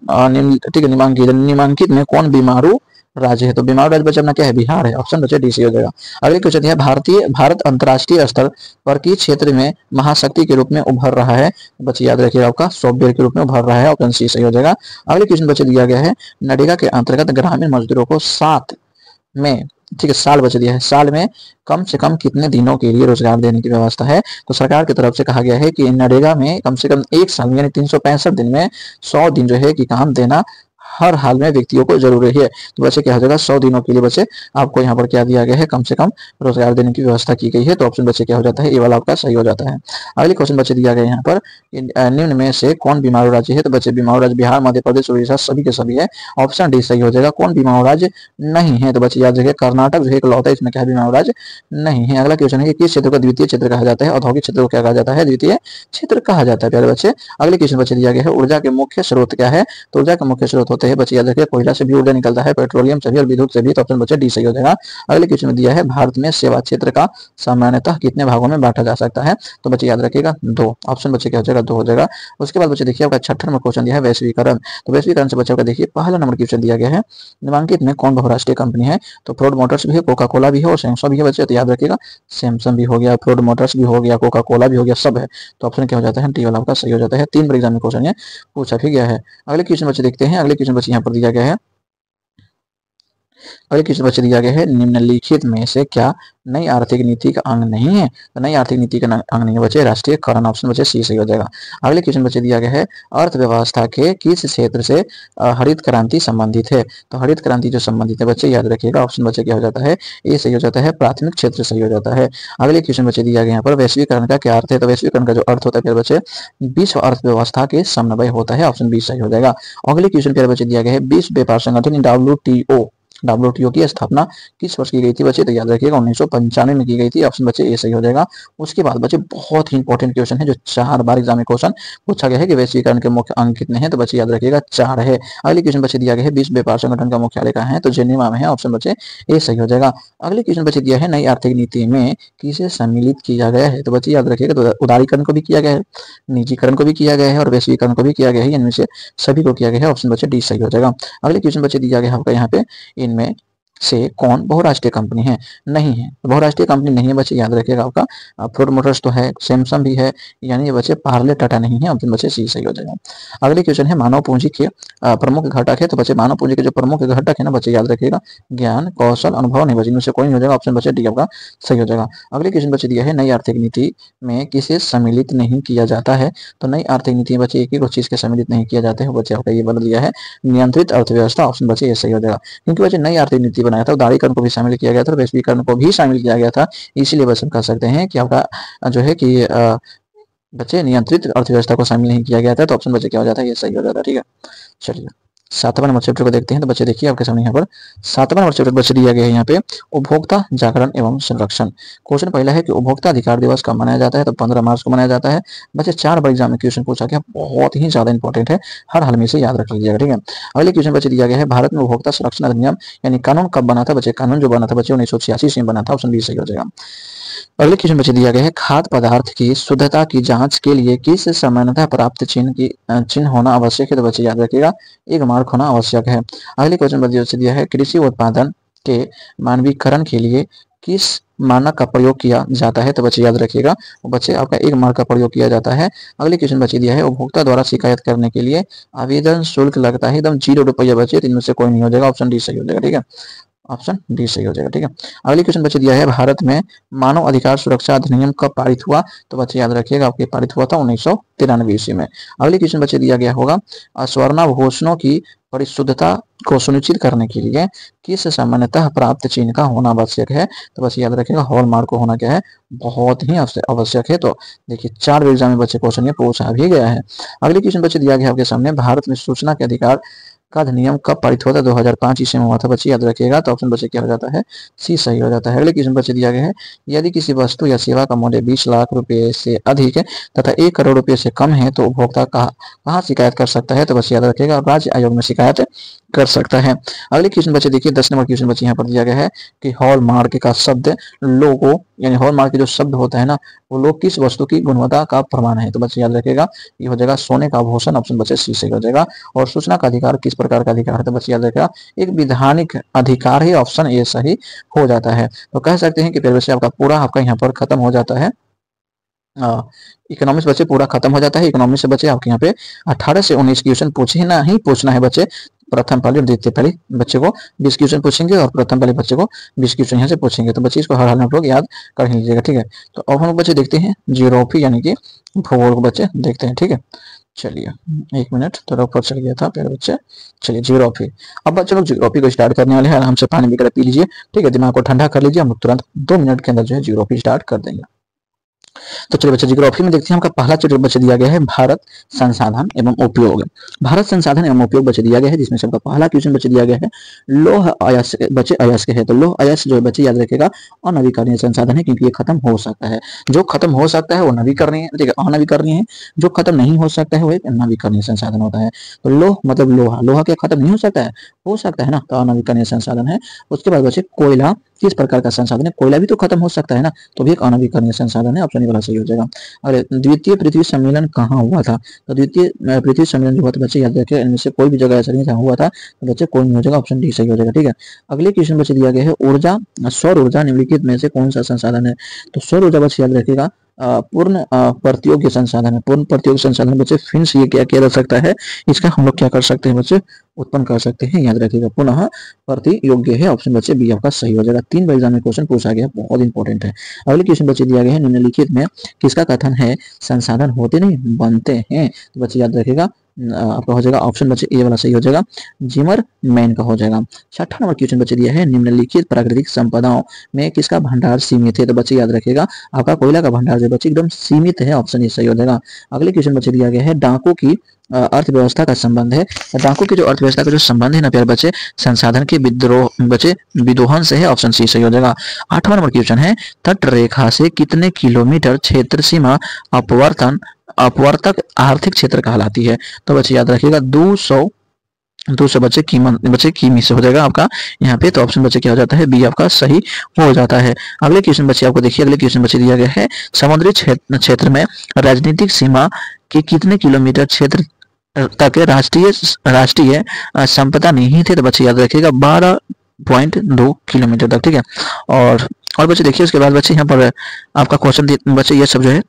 ठीक है निम्नलिखित में कौन बीमारू राज्य है? तो बीमारू राज्य बच्चे अपना क्या है? बिहार है। ऑप्शन बच्चे डी सी हो जाएगा। अगले क्वेश्चन है भारत अंतर्राष्ट्रीय स्तर पर किस क्षेत्र में महाशक्ति के रूप में उभर रहा है? बच्चे याद रखिएगा आपका सॉफ्टवेयर के रूप में उभर रहा है। ऑप्शन सी सही हो जाएगा। अगले क्वेश्चन बच्चे दिया गया है नरेगा के अंतर्गत ग्रामीण मजदूरों को 7 में, ठीक है, साल बच दिया है, साल में कम से कम कितने दिनों के लिए रोजगार देने की व्यवस्था है? तो सरकार की तरफ से कहा गया है कि नरेगा में कम से कम 1 साल यानी 365 दिन में 100 दिन जो है कि काम देना हर हाल में व्यक्तियों को जरूरी है। तो बच्चे क्या हो जाएगा? 100 दिनों के लिए बच्चे आपको यहाँ पर क्या दिया गया है? कम से कम रोजगार देने की व्यवस्था की गई है। तो ऑप्शन बच्चे क्या हो जाता है? ये वाला आपका सही हो जाता है। अगले क्वेश्चन बच्चे दिया गया यहाँ पर निम्न में से कौन बीमारू राज्य है? तो बच्चे बीमारू राज्य बिहार, मध्य प्रदेश, उड़ीसा सभी के सभी है। ऑप्शन डी सही हो जाएगा। कौन बीमारू राज्य नहीं है? तो बच्चे याद रखिए कर्नाटक जो है इकलौता इसमें क्या है? बीमारू राज्य नहीं है। अगला क्वेश्चन है कि किस क्षेत्र को द्वितीय क्षेत्र कहा जाता है? औद्योगिक क्षेत्र को क्या कहा जाता है? द्वितीय क्षेत्र कहा जाता है प्यारे बच्चे। अगले क्वेश्चन बच्चे दिया गया है ऊर्जा के मुख्य स्रोत क्या है? तो ऊर्जा के मुख्य स्रोत होते हैं बच्चे याद रखिए कोयला से भी ऊर्जा निकलता है, पेट्रोलियम से भी और विद्युत से भी। तो ऑप्शन बच्चे डी सही हो जाएगा। अगले क्वेश्चन में दिया है भारत में सेवा क्षेत्र का सामान्यतः कितने भागों में बांटा जा सकता है? तो बच्चे याद रखिएगा 2। ऑप्शन बच्चे क्या हो जाएगा? 2 हो जाएगा। उसके बाद बच्चे देखिए आपका 66 नंबर क्वेश्चन दिया है वैश्वीकरण। तो वैश्वीकरण से बच्चों का देखिए पहला नंबर क्वेश्चन दिया गया है निम्नलिखित में कौन बहुराष्ट्रीय कंपनी है? तो फोर्ड मोटर्स भी है, कोका कोला भी है और सैमसंग भी है बच्चे। तो याद रखिएगा सैमसंग भी हो गया, फोर्ड मोटर्स भी हो गया, कोका कोला भी हो गया, सब है। तो ऑप्शन क्या हो जाता है? डी वाला आपका सही हो जाता है। 3 बार एग्जाम में क्वेश्चन ये पूछा भी गया है। अगले क्वेश्चन बच्चे देखते हैं। अगले क्वेश्चन बच्चे यहाँ पर दिया गया है अगले क्वेश्चन बच्चे दिया गया है निम्नलिखित में से क्या नई आर्थिक नीति का अंग नहीं है? तो नई आर्थिक नीति का अंग नहीं है बच्चे राष्ट्रीयकरण। ऑप्शन बच्चे सी सही हो जाएगा। अगले क्वेश्चन बच्चे दिया गया है अर्थव्यवस्था के किस क्षेत्र से हरित क्रांति संबंधित है? तो हरित क्रांति जो संबंधित है बच्चे याद रखिएगा ऑप्शन बच्चे क्या हो जाता है? ए सही हो जाता है, प्राथमिक क्षेत्र सही हो जाता है। अगले क्वेश्चन बच्चे दिया गया यहाँ पर वैश्वीकरण का क्या अर्थ है? तो वैश्वीकरण का जो अर्थ होता है बच्चे विश्व अर्थव्यवस्था के समन्वय होता है। ऑप्शन बी सही हो जाएगा। अगले क्वेश्चन बच्चे दिया गया है विश्व व्यापार संगठन WTO WTO की स्थापना किस वर्ष की गई थी बच्चे? तो याद रखिएगा 1995 में की गई थी। ऑप्शन बच्चे ए सही हो जाएगा। उसके बाद बच्चे बहुत ही इंपॉर्टेंट क्वेश्चन है जो 4 बार एग्जाम में क्वेश्चन पूछा गया है कि वैश्वीकरण के मुख्य अंक कितने हैं? तो बच्चे याद रखिएगा 4 है। अगले क्वेश्चन बच्चे दिया गया है विश्व व्यापार संगठन का मुख्यालय कहाँ है? तो जेनेवा में है। ऑप्शन बच्चे ए सही हो जाएगा। अगले क्वेश्चन बच्चे दिया है नई आर्थिक नीति में किसे सम्मिलित किया गया है? तो बच्चे याद रखिएगा तो उदारीकरण को भी किया गया है, निजीकरण को भी किया गया है और वैश्वीकरण को भी किया गया है। इनमें से सभी को किया गया है। ऑप्शन बच्चे डी सही हो जाएगा। अगले क्वेश्चन बच्चे दिया गया है आपका यहाँ पे इनमें से कौन बहुराष्ट्रीय कंपनी है? नहीं है, बहुराष्ट्रीय कंपनी नहीं है बच्चे, याद रखिएगा आपका फोर्ड मोटर्स तो है, सैमसंग भी है, यानी ये बच्चे पार्ले टाटा नहीं है। ऑप्शन बच्चे सी सही हो जाएगा। अगले क्वेश्चन है मानव पूंजी के प्रमुख घटक है। तो बच्चे मानव पूंजी के जो प्रमुख घटक है ना बच्चे याद रखिएगा ज्ञान, कौशल, अनुभव नहीं बच्चे, इनमें से कोई नहीं हो जाएगा। ऑप्शन बच्चे डी आपका सही हो जाएगा। अगले क्वेश्चन बच्चे दिया है नई आर्थिक नीति में किसे सम्मिलित नहीं किया जाता है? तो नई आर्थिक नीति बच्चे एक ही चीज के सम्मिलित नहीं किया जाते हैं बच्चे, आपका ये बदल दिया है नियंत्रित अर्थव्यवस्था। ऑप्शन बच्चे ये सही हो जाएगा, क्योंकि बच्चे नई आर्थिक नीति बनाया था, उदारीकरण को भी शामिल किया गया था, वैश्वीकरण को भी शामिल किया गया था, इसीलिए बस हम कह सकते हैं कि आपका जो है कि बच्चे नियंत्रित अर्थव्यवस्था को शामिल नहीं किया गया था। तो ऑप्शन बच्चे क्या हो जाता है? ये सही हो जाता है। ठीक है, चलिए 7वां नंबर चैप्टर को देखते हैं। तो बच्चे देखिए आपके सामने यहाँ पर 7वां नंबर चैप्टर बच्चे दिया गया है यहाँ पे उपभोक्ता जागरण एवं संरक्षण। क्वेश्चन पहला है कि उपभोक्ता अधिकार दिवस कब मनाया जाता है? तो 15 मार्च को मनाया जाता है। बच्चे 4 बार एग्जाम में क्वेश्चन पूछा गया, बहुत ही ज्यादा इंपॉर्टेंट है, हर हाल में से याद रख लीजिएगा। ठीक है, अगले क्वेश्चन बच्चे दिया गया है भारत में उपभोक्ता संरक्षण अधिनियम यानी कानून कब बना था? बच्चे कानून जो बना था बच्चे 1986 में बना था। ऑप्शन बी सही हो जाएगा। अगले क्वेश्चन बच्चे दिया गया है खाद्य पदार्थ की शुद्धता की जांच के लिए किस सामान्यता प्राप्त चिन्ह होना आवश्यक है? तो बच्चे याद रखिएगा एक मार्क होना आवश्यक है। अगले क्वेश्चन बच्चे दिया है कृषि उत्पादन के मानवीकरण के लिए किस मानक का प्रयोग किया जाता है? तो बच्चे याद रखिएगा बच्चे आपका एक मार्क का प्रयोग किया जाता है। अगले क्वेश्चन बच्चे दिया है उपभोक्ता द्वारा शिकायत करने के लिए आवेदन शुल्क लगता है? एकदम 0 रुपया बच्चे, इनमें से कोई नहीं हो जाएगा। ऑप्शन डी सही हो जाएगा। ठीक है, ऑप्शन डी सही हो जाएगा। ठीक है, अगले क्वेश्चन बच्चे दिया है भारत में मानव अधिकार सुरक्षा अधिनियम कब पारित हुआ? तो बच्चे याद रखिएगा आपके पारित हुआ था 1993 ईस्वी में। अगले क्वेश्चन बच्चे दिया गया होगा स्वर्णाभूषणों की परिशुद्धता को सुनिश्चित करने के लिए किस सामान्यतः प्राप्त चिन्ह का होना आवश्यक है? तो बस याद रखिएगा हॉलमार्क को होना क्या है? बहुत ही आवश्यक है। तो देखिए 4 एग्जाम में बच्चे क्वेश्चन ये पूछा भी गया है। अगले क्वेश्चन बच्चे दिया गया आपके सामने भारत में सूचना के अधिकार का अधिनियम कब पारित हुआ था? 2005 ईस्वी में हुआ था बच्चे, याद रखिएगा। तो ऑप्शन बच्चे क्या हो जाता है? सी सही हो जाता है। अगले क्वेश्चन बच्चे दिया गया है यदि किसी वस्तु या सेवा का मूल्य 20 लाख रुपए से अधिक है तथा 1 करोड़ रुपए से कम है तो उपभोक्ता कहाँ शिकायत कर सकता है? तो बस याद रखिएगा राज्य आयोग में शिकायत कर सकता है। अगले क्वेश्चन बच्चे देखिए 10 नंबर क्वेश्चन बच्चे यहाँ पर दिया गया है कि हॉलमार्क का शब्द लोगो यानी हॉलमार्क के जो शब्द होता है ना वो लोग किस वस्तु की गुणवत्ता का प्रमाण है? तो बच्चे याद रखिएगा ये हो जाएगा सोने का आभूषण। ऑप्शन बच्चे सी सही हो जाएगा। और सूचना का अधिकार किस प्रकार का अधिकार है? तो बच्चे याद रखिएगा एक विधानिक अधिकार है। ऑप्शन ए सही हो जाता है। तो कह सकते हैं कि प्यारे बच्चे आपका पूरा आपका यहाँ पर खत्म हो जाता है। इकोनॉमिक्स बच्चे पूरा खत्म हो जाता है। इकोनॉमिक्स से बच्चे आपके यहाँ पे 18 से 19 क्वेश्चन पूछना ही पूछना है बच्चे। प्रथम पाली और द्वितीय पाली बच्चे को 20 क्वेश्चन पूछेंगे और प्रथम पाली बच्चे को 20 क्वेश्चन यहाँ से पूछेंगे। तो बच्चे इसको हर हाल में आप लोग याद कर लीजिएगा। ठीक है, तो अब हम बच्चे देखते हैं ज्योग्राफी यानी कि भूगोल को बच्चे देखते हैं। ठीक है, चलिए 1 मिनट थोड़ा ऊपर चल गया था प्यारे बच्चे। चलिए ज्योग्राफी, अब बच्चे लोग ज्योग्राफी को स्टार्ट करने वाले हैं। आराम से पानी वगैरह पी लीजिए। ठीक है, दिमाग को ठंडा कर लीजिए। हम लोग तुरंत 2 मिनट के अंदर जो है ज्योग्राफी स्टार्ट कर देंगे। तो चलिए बच्चे ज्योग्राफी में देखते हैं आपका पहला चैप्टर बच्चे दिया गया है भारत संसाधन एवं उपयोग। भारत संसाधन एवं उपयोग बच्चे दिया गया है जिसमें से आपका पहला क्वेश्चन बच्चे दिया गया है लौह अयस्क बच्चे अयस्क है। तो लौह अयस्क जो है बच्चे याद रखेगा अनवीकरणीय संसाधन है क्योंकि ये खत्म हो सकता है। जो खत्म हो सकता है वो नवीकरणीय ठीक है अनवीकरणीय है, जो खत्म नहीं हो सकता है वो एक नवीकरणीय संसाधन होता है। तो लौह मतलब लोहा, लोहा क्या खत्म नहीं हो सकता है ना, तो अनवीकरणीय संसाधन है। उसके बाद बच्चे कोयला किस प्रकार का संसाधन है? कोयला भी तो खत्म हो सकता है ना, तो भी एक अनवीकरणीय संसाधन है। ऑप्शन वाला सही हो जाएगा। अरे द्वितीय पृथ्वी सम्मेलन कहाँ हुआ था? तो द्वितीय पृथ्वी सम्मेलन जो हुआ था बच्चे याद रखिए इनमें से कोई भी जगह ऐसा नहीं जहाँ हुआ था, तो बच्चे कोई नहीं हो जाएगा। ऑप्शन डी सही हो जाएगा। ठीक है, अगले क्वेश्चन बच्चे दिया गया है ऊर्जा सौर ऊर्जा निम्नलिखित में से कौन सा संसाधन है? तो सौर ऊर्जा बच्चे याद रखिएगा पूर्ण प्रतियोग्य संसाधन है। पूर्ण प्रतियोग्य संसाधन बच्चे फिर से ये क्या किया जा सकता है, इसका हम लोग क्या कर सकते हैं बच्चे, उत्पन्न कर सकते हैं। याद रखिएगा पुनः प्रतियोग्य है। ऑप्शन बच्चे बी आपका सही हो जाएगा। 3 बार एग्जाम में क्वेश्चन पूछा गया, बहुत इंपॉर्टेंट है। अगले क्वेश्चन बच्चे दिया गया है निम्नलिखित में किसका कथन है संसाधन होते नहीं बनते हैं? तो बच्चे याद रखिएगा आपका हो जाएगा ऑप्शन बच्चे ए वाला सही हो जाएगा, जिमरमैन का हो जाएगा। 6वां नंबर क्वेश्चन बच्चे दिया है, निम्नलिखित प्राकृतिक संपदाओं में किसका भंडार सीमित है? तो बच्चे याद रखिएगा आपका कोयला का भंडार जो बच्चे एकदम सीमित है, ऑप्शन ए सही हो जाएगा। अगले क्वेश्चन बच्चे दिया गया है, डाकों की अर्थव्यवस्था का संबंध है। डाकों की जो अर्थव्यवस्था का जो संबंध है ना प्यारे बच्चे, संसाधन के विद्रोह बच्चे विदोहन से है, ऑप्शन सी सही हो जाएगा। 8वां नंबर क्वेश्चन है, तट रेखा से कितने किलोमीटर क्षेत्र सीमा अपवर्तक आर्थिक क्षेत्र कहलाती है? तो बच्चे याद रखिएगा 200 बच्चे किमी से हो जाएगा आपका यहाँ पे, तो ऑप्शन बच्चे क्या हो जाता है, बी आपका सही हो जाता है। अगले क्वेश्चन बच्चे आपको देखिए, अगले क्वेश्चन बच्चे दिया गया है, समुद्री क्षेत्र में राजनीतिक सीमा के कितने किलोमीटर क्षेत्र तक राष्ट्रीय संपदा नहीं थे? तो बच्चे याद रखिएगा 12.2 किलोमीटर तक, ठीक है। और बच्चे देखिए उसके बाद बच्चे यहाँ पर आपका क्वेश्चन बच्चे ये सब जो है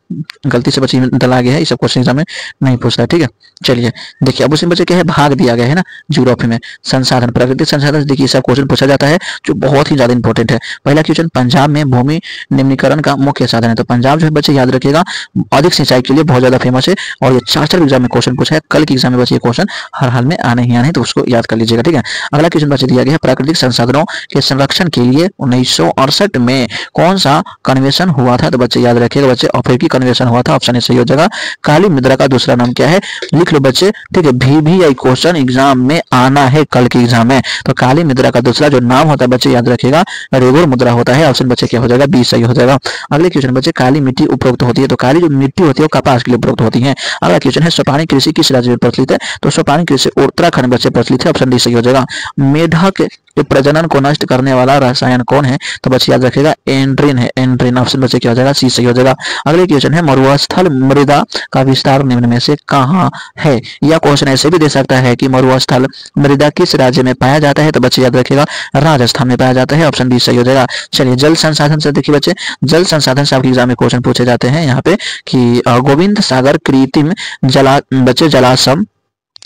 गलती से बच्चे डला गया है, ये सब क्वेश्चन एग्जाम में नहीं पूछता है, ठीक है। चलिए देखिए अब उसमें बच्चे क्या है, भाग दिया गया है ना ज्योग्राफी में, संसाधन प्राकृतिक संसाधन, देखिए सब क्वेश्चन पूछा जाता है जो बहुत ही ज्यादा इंपॉर्टेंट है। पहला क्वेश्चन, पंजाब में भूमि निम्नीकरण का मुख्य साधन है। तो पंजाब जो है बच्चे याद रखिएगा अधिक सिंचाई के लिए बहुत ज्यादा फेमस है, और ये 4 एग्जाम में क्वेश्चन पूछा है, कल के एग्जाम में बच्चे ये क्वेश्चन हर हाल में आने ही आने, तो उसको याद कर लीजिएगा, ठीक है। अगला क्वेश्चन बच्चे दिया गया है, प्राकृतिक संसाधनों के संरक्षण के लिए 1968 में कौन सा कन्वेंशन हुआ था? तो बच्चे याद रखिएगा बच्चे अफ्रीकी कन्वेंशन हुआ था, ऑप्शन ए सही हो जाएगा। काली मुद्रा का दूसरा नाम क्या है? लिख लो बच्चे, ठीक है, VVI क्वेश्चन एग्जाम में आना है कल के एग्जाम में। तो काली मुद्रा का दूसरा जो नाम होता है बच्चे याद रखिएगा रेगुर मुद्रा होता है, ऑप्शन बच्चे क्या हो जाएगा, बी सही हो जाएगा। अगले क्वेश्चन बच्चे, काली मिट्टी उपरोक्त होती है। तो काली जो मिट्टी होती है वो कपास के लिए उपरोक्त होती है। अगला क्वेश्चन है, सोपानी कृषि किस राज्य में प्रचलित है? तो सोपानी कृषि उत्तराखंड बच्चे प्रचलित है, ऑप्शन डी सही हो जाएगा। मेढक के प्रजनन को नष्ट करने वाला रसायन कौन है? तो बच्चे याद रखिएगा एंड्रिन है, एंड्रिन, ऑप्शन बच्चे क्या हो जाएगा, सी सही हो जाएगा। अगले क्वेश्चन है, मरुस्थल मृदा का विस्तार निम्न में से कहाँ है? यह क्वेश्चन ऐसे भी दे सकता है कि मरुस्थल मृदा किस राज्य में पाया जाता है? तो बच्चे याद रखिएगा राजस्थान में पाया जाता है, ऑप्शन बी सही हो जाएगा। चलिए जल संसाधन से देखिए बच्चे, जल संसाधन से आपके एग्जाम में क्वेश्चन पूछे जाते हैं यहाँ पे कि गोविंद सागर कृत्रिम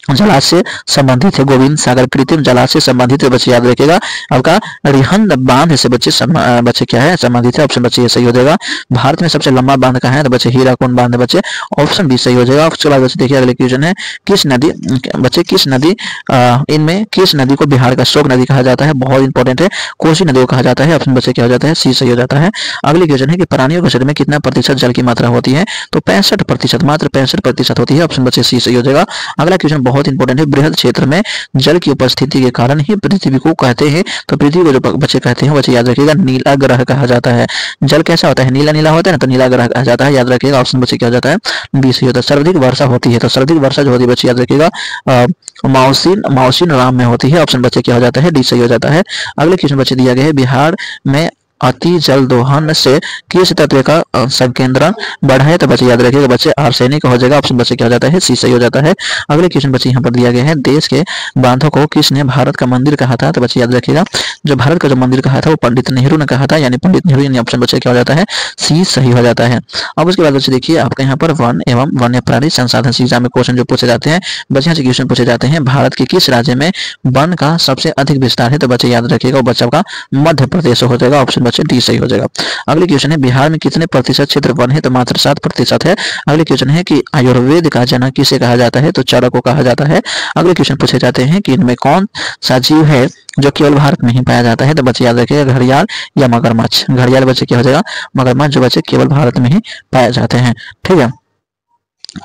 जलाशय संबंधित है, गोविंद सागर कृत्रिम जलाशय संबंधित है, बच्चे याद रखिएगा आपका रिहंद बांध से बच्चे क्या है, संबंधित है, ऑप्शन बच्चे ये सही हो जाएगा। भारत में सबसे लंबा बांध कहाँ है? तो बच्चे हीराकुंड बांध है, बच्चे ऑप्शन बी सही हो जाएगा। उसके बाद बच्चे देखिए अगले क्वेश्चन है, किस नदी इनमें किस नदी को बिहार का शोक नदी कहा जाता है? बहुत इंपॉर्टेंट है, कोसी नदी को कहा जाता है, ऑप्शन बच्चे क्या हो जाता है, सी सही हो जाता है। अगले क्वेश्चन है कि प्राणियों के शरीर में कितना प्रतिशत जल की मात्रा होती है? तो 65%, मात्र 65% होती है, ऑप्शन बच्चे सी सही हो जाएगा। अगला क्वेश्चन बहुत इंपॉर्टेंट है, बृहद क्षेत्र में जल की उपस्थिति के कारण ही पृथ्वी को कहते हैं, तो पृथ्वी को जो बच्चे कहते हैं बच्चे याद रखिएगा नीला ग्रह कहा जाता है। जल कैसा होता है? नीला नीला होता है ना, तो नीला ग्रह कहा जाता है, याद रखिएगा, ऑप्शन बच्चे क्या हो जाता है, बी सही होता है। सर्वाधिक वर्षा होती है, तो सर्वाधिक वर्षा जो होती है बच्चे याद रखिएगा माउसीन राम में होती है, ऑप्शन बच्चे क्या हो जाता है, डी सही हो जाता है। अगले क्वेश्चन बच्चे दिया गया है, बिहार में अति जल दोहन से किस तत्व का संकेंद्रण बढ़ा है? तो बच्चे याद रखिएगा बच्चे आर्सेनिक हो जाएगा, ऑप्शन बच्चे क्या हो जाता है, सी सही हो जाता है। अगले क्वेश्चन बच्चे यहाँ पर दिया गया है, देश के बांधों को किसने भारत का मंदिर कहा था? तो बच्चे याद रखिएगा जो भारत का जो मंदिर कहा था वो पंडित नेहरू ने कहा था, यानी पंडित नेहरू, यानी ऑप्शन बच्चे क्या हो जाता है, सी सही हो जाता है। अब उसके बाद बच्चे देखिए आपका यहाँ पर वन एवं वन्य प्राणी संसाधन से एग्जाम में क्वेश्चन जो पूछे जाते हैं बच्चे यहाँ से क्वेश्चन पूछे जाते हैं, भारत के किस राज्य में वन का सबसे अधिक विस्तार है? तो बच्चे याद रखिएगा वो बच्चा का मध्य प्रदेश हो जाएगा, ऑप्शन बच्चे डी सही हो जाएगा। अगले क्वेश्चन है, बिहार में कितने प्रतिशत क्षेत्र वन है? तो मात्र 7% है। अगले क्वेश्चन है कि आयुर्वेद का जनक किसे कहा जाता है? तो चरक को कहा जाता है। अगले क्वेश्चन पूछे जाते हैं कि इनमें कौन सा जीव है जो केवल भारत में ही पाया जाता है? तो बच्चे याद रखिएगा घड़ियाल या मगरमच्छ। घड़ियाल बच्चे क्या हो जाएगा, मगरमच्छ जो बच्चे केवल भारत में ही पाए जाते हैं, ठीक है।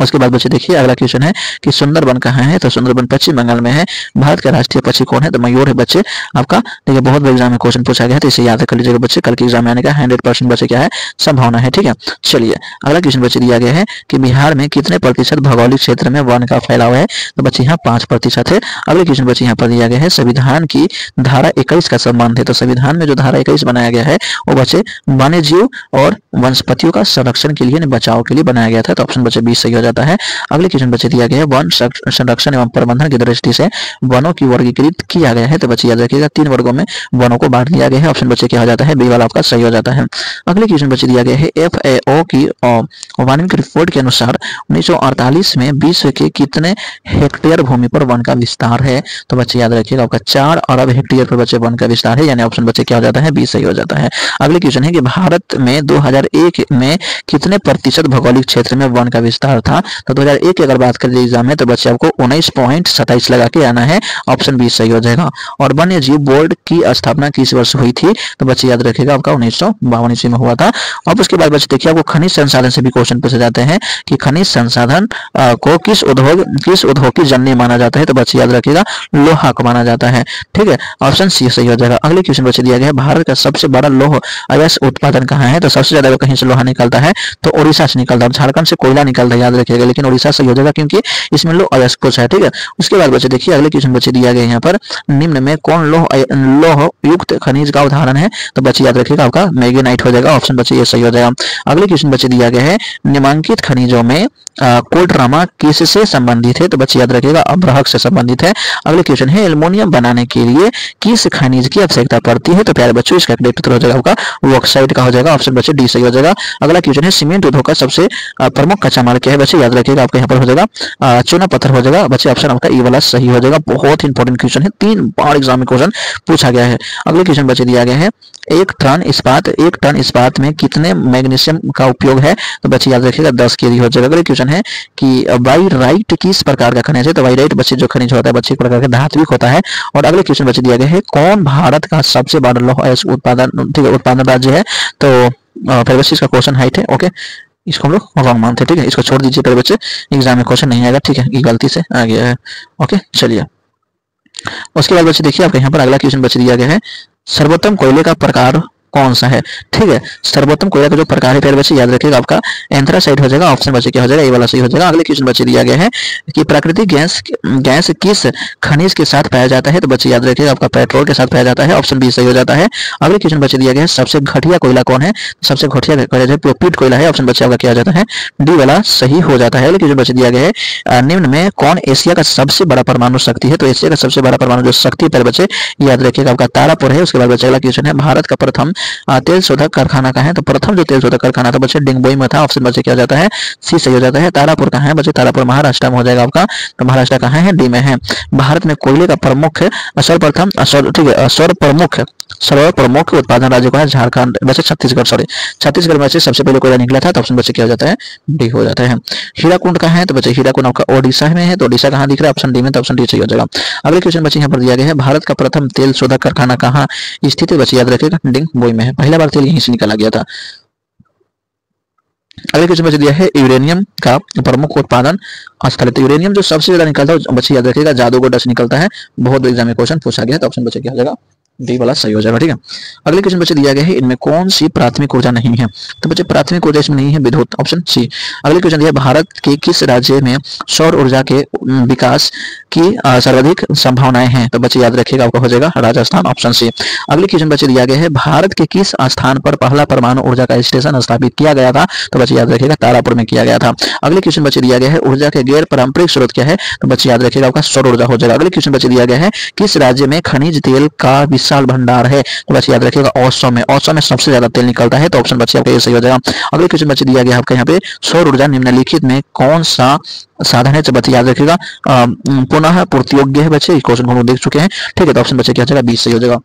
उसके बाद बच्चे देखिए अगला क्वेश्चन है कि सुंदरबन कहाँ है? तो सुंदरबन पश्चिम बंगाल में है। भारत का राष्ट्रीय पक्षी कौन है? तो मयूर है बच्चे आपका, देखिए बहुत बड़े एग्जाम में क्वेश्चन पूछा गया है, तो इसे याद कर लीजिएगा बच्चे, कल के एग्जाम में आने का 100% बच्चे क्या है, संभावना है, ठीक है। चलिए अगला क्वेश्चन बच्चे दिया गया है कि बिहार में कितने प्रतिशत भौगोलिक क्षेत्र में वन का फैलाव है? तो बच्चे यहाँ 5% है। अगले क्वेश्चन बच्चे यहाँ पर दिया गया है, संविधान की धारा 21 का संबंध है। तो संविधान में जो धारा 21 बनाया गया है वो बच्चे वन्य जीव और वनस्पतियों का संरक्षण के लिए, बचाव के लिए बनाया गया था, तो ऑप्शन बच्चे 20 सही हो जाता है। अगले क्वेश्चन बच्चे दिया गया है, वन संरक्षण एवं प्रबंधन की दृष्टि से वनों की वर्गीकृत किया गया है। तो बच्चे याद रखिएगा 3 वर्गों में वनों को बांट दिया गया है, ऑप्शन बच्चे क्या हो जाता है, बी वाला आपका सही हो जाता है। अगले क्वेश्चन बच्चे दिया गया है, FAO की वार्षिक रिपोर्ट के अनुसार 1948 में विश्व के कितने हेक्टेयर भूमि पर वन का विस्तार है? तो बच्चे याद रखिएगा आपका 4 अरब हेक्टेयर पर बच्चे वन का विस्तार है, यानी ऑप्शन बच्चे क्या हो जाता है, बी सही हो जाता है। अगले क्वेश्चन है कि भारत में 2001 में कितने प्रतिशत भौगोलिक क्षेत्र में वन का विस्तार था, तो 2001 की अगर बात करें एग्जाम में तो बच्चे आपको 19.27 लगा के आना है, ऑप्शन बी सही हो जाएगा। और वन्य जीव बोर्ड की स्थापना किस वर्ष हुई थी, तो बच्चे याद रखिएगा आपका 1952 ईस्वी में हुआ था। अब उसके बाद बच्चे देखिए आपको खनिज संसाधन से भी क्वेश्चन पूछे जाते हैं कि खनिज संसाधन को किस उद्योग की जननी माना जाता है, तो बच्चे याद रखिएगा लोहा को माना जाता है, ठीक है, ऑप्शन सी सही हो जाएगा। अगले क्वेश्चन बच्चे दिया गया है भारत का सबसे बड़ा लौह अयस्क उत्पादन कहाँ है, तो सबसे ज्यादा कहीं से लोहा निकलता है तो उड़ीसा से निकलता है, झारखंड से कोयला निकलता है याद रखिएगा, लेकिन उड़ीसा सही हो जाएगा क्योंकि इसमें लौह अयस्क कुछ है, ठीक है। उसके बाद बच्चे देखिए अगले क्वेश्चन बच्चे दिया गया यहाँ पर निम्न में कौन लौह युक्त खनिज का उदाहरण है, तो बच्चे याद रखिएगा आपका मैग्नेटाइट हो जाएगा, ऑप्शन बच्चे ये सही हो जाएगा। अगले क्वेश्चन बच्चे दिया गया है निम्नलिखित खनिजों में कोल्ट्रामा किससे संबंधित है, तो बच्चे याद रखिएगा अब्रहक से संबंधित है। अगले क्वेश्चन है एल्युमिनियम बनाने के लिए किस खनिज की आवश्यकता पड़ती है, तो प्यारे बच्चों इसका करेक्ट उत्तर हो जाएगा आपका बॉक्साइट का हो जाएगा, ऑप्शन बच्चे डी सही हो जाएगा। अगला क्वेश्चन है सीमेंट उद्योग का सबसे प्रमुख कच्चा माल क्या है, बच्चे याद रखिएगा आपका यहाँ पर हो जाएगा चूना पत्थर हो जाएगा, बच्चे ऑप्शन आपका ई वाला सही हो जाएगा। बहुत इंपॉर्टेंट क्वेश्चन है, 3 बार एग्जाम में क्वेश्चन पूछा गया है। अगले क्वेश्चन बच्चे दिया गया है एक टन इस्पात में कितने मैग्नीशियम का उपयोग है, तो बच्चे याद रखिएगा 10 kg हो जाएगा। अगले क्वेश्चन है कि वाइराइट किस प्रकार का खनिज है, तो वाइराइट बच्चे जो खनिज होता है बच्चे एक प्रकार का धात्विक होता है। और अगले क्वेश्चन बच्चे दिया गया है कौन भारत का सबसे बड़ा लौह अयस्क उत्पादन, ठीक है, उत्पादन राज्य है, तो फिर बच्चे इसका क्वेश्चन हाइट है, ओके, इसको हम लोग रॉन्ग मानते हैं, ठीक है, इसको छोड़ दीजिए पहले बच्चे, एग्जाम में क्वेश्चन नहीं आएगा, ठीक है, ये गलती से आ गया है, ओके चलिए। उसके बाद बच्चे देखिए आपके यहाँ पर अगला क्वेश्चन बच्चे दिया गया है सर्वोत्तम कोयले का प्रकार कौन सा है, ठीक है, सर्वोत्तम कोयला का जो प्रकार है प्यारे बच्चे याद रखिएगा आपका एंथ्रासाइट हो जाएगा, ऑप्शन बच्चे क्या हो जाएगा ये वाला सही हो जाएगा। अगले क्वेश्चन बच्चे दिया गया है कि प्राकृतिक गैस किस खनिज के साथ पाया जाता है, तो बच्चे याद रखिएगा आपका पेट्रोल के साथ पाया जाता है, ऑप्शन बी सही हो जाता है। अगले क्वेश्चन बच्चे दिया गया है सबसे घटिया कोयला कौन है, सबसे घटिया कोयला जो प्रोपीट कोयला है, ऑप्शन बच्चे आपका क्या हो जाता है डी वाला सही हो जाता है। अगले क्वेश्चन बच्चे दिया गया है निम्न में कौन एशिया का सबसे बड़ा परमाणु शक्ति है, तो एशिया का सबसे बड़ा परमाणु जो शक्ति है प्यारे बच्चे याद रखिएगा आपका तारापुर है। उसके बाद बच्चे अगला क्वेश्चन है भारत का प्रथम तेल शोधक कारखाना का है, तो प्रथम जो तेल शोधक कारखाना था बच्चे डिंगबोई में था, ऑप्शन बच्चे क्या हो जाता है सी सही हो जाता है। तारापुर कहाँ है बच्चे, तारापुर महाराष्ट्र में हो जाएगा आपका, तो महाराष्ट्र कहाँ है डी में है। भारत में कोयले का प्रमुख सर्वप्रथम ठीक है सर्वप्रमुख उत्पादन राज्य को है झारखंड, वैसे छत्तीसगढ़ में से सबसे पहले कोयला निकला था, तो ऑप्शन बच्चे क्या हो जाता है डी हो जाता है। हीराकुंड कहाँ है, तो बच्चे हीराकुंड आपका ओडिशा में है, तो ओडिशा कहाँ दिख रहा है ऑप्शन डी में, तो ऑप्शन डी सही हो जाएगा। अगले क्वेश्चन बच्चे यहाँ पर दिया गया है भारत का प्रथम तेल शोधक कारखाना कहाँ स्थित है, बच्चे याद रखिएगा डिंगबोई में है, पहला बार तेल यहीं से निकाला गया था। अगले क्वेश्चन बच्चे दिया है यूरेनियम का प्रमुख उत्पादन स्थल, तो यूरेनियम जो सबसे ज्यादा निकलता है बच्चे याद रखिएगा जादूगोड़ा से निकलता है, बहुत एग्जाम में क्वेश्चन पूछा गया, तो ऑप्शन बच्चे क्या हो जाएगा डी वाला सही हो जाएगा, ठीक है। अगले क्वेश्चन बच्चे दिया गया है इनमें कौन सी प्राथमिक ऊर्जा नहीं है, तो बच्चे प्राथमिक ऊर्जा इसमें नहीं है विद्युत, ऑप्शन सी। अगले क्वेश्चन दिया भारत के किस राज्य में सौर ऊर्जा के विकास की सर्वाधिक संभावनाएं हैं, तो बच्चे याद रखिएगा आपका हो जाएगा राजस्थान, ऑप्शन सी। अगले क्वेश्चन बच्चे दिया गया है भारत के किस स्थान पर पहला परमाणु ऊर्जा का स्टेशन स्थापित किया गया था, तो बच्चे याद रखिएगा तारापुर में किया गया था। अगले क्वेश्चन बच्चे दिया गया है ऊर्जा के गैर पारंपरिक स्रोत क्या है, तो बच्चे याद रखिएगा आपका सौर ऊर्जा हो जाएगा। अगले क्वेश्चन बच्चे दिया गया है किस राज्य में खनिज तेल का विशाल भंडार है, तो बच्चे याद रखिएगा असम में सबसे ज्यादा तेल निकलता है, तो ऑप्शन बच्चे आपका ये सही हो जाएगा। अगले क्वेश्चन बच्चे दिया गया आपका यहाँ पे सौर ऊर्जा निम्नलिखित में कौन सा साधन है, तो बच्चे याद रखिएगा पुनः पूर्ति योग्य है, बच्चे क्वेश्चन को हम लोग देख चुके हैं, ठीक है, तो ऑप्शन बच्चे क्या हो जाएगा 20 सही हो जाएगा।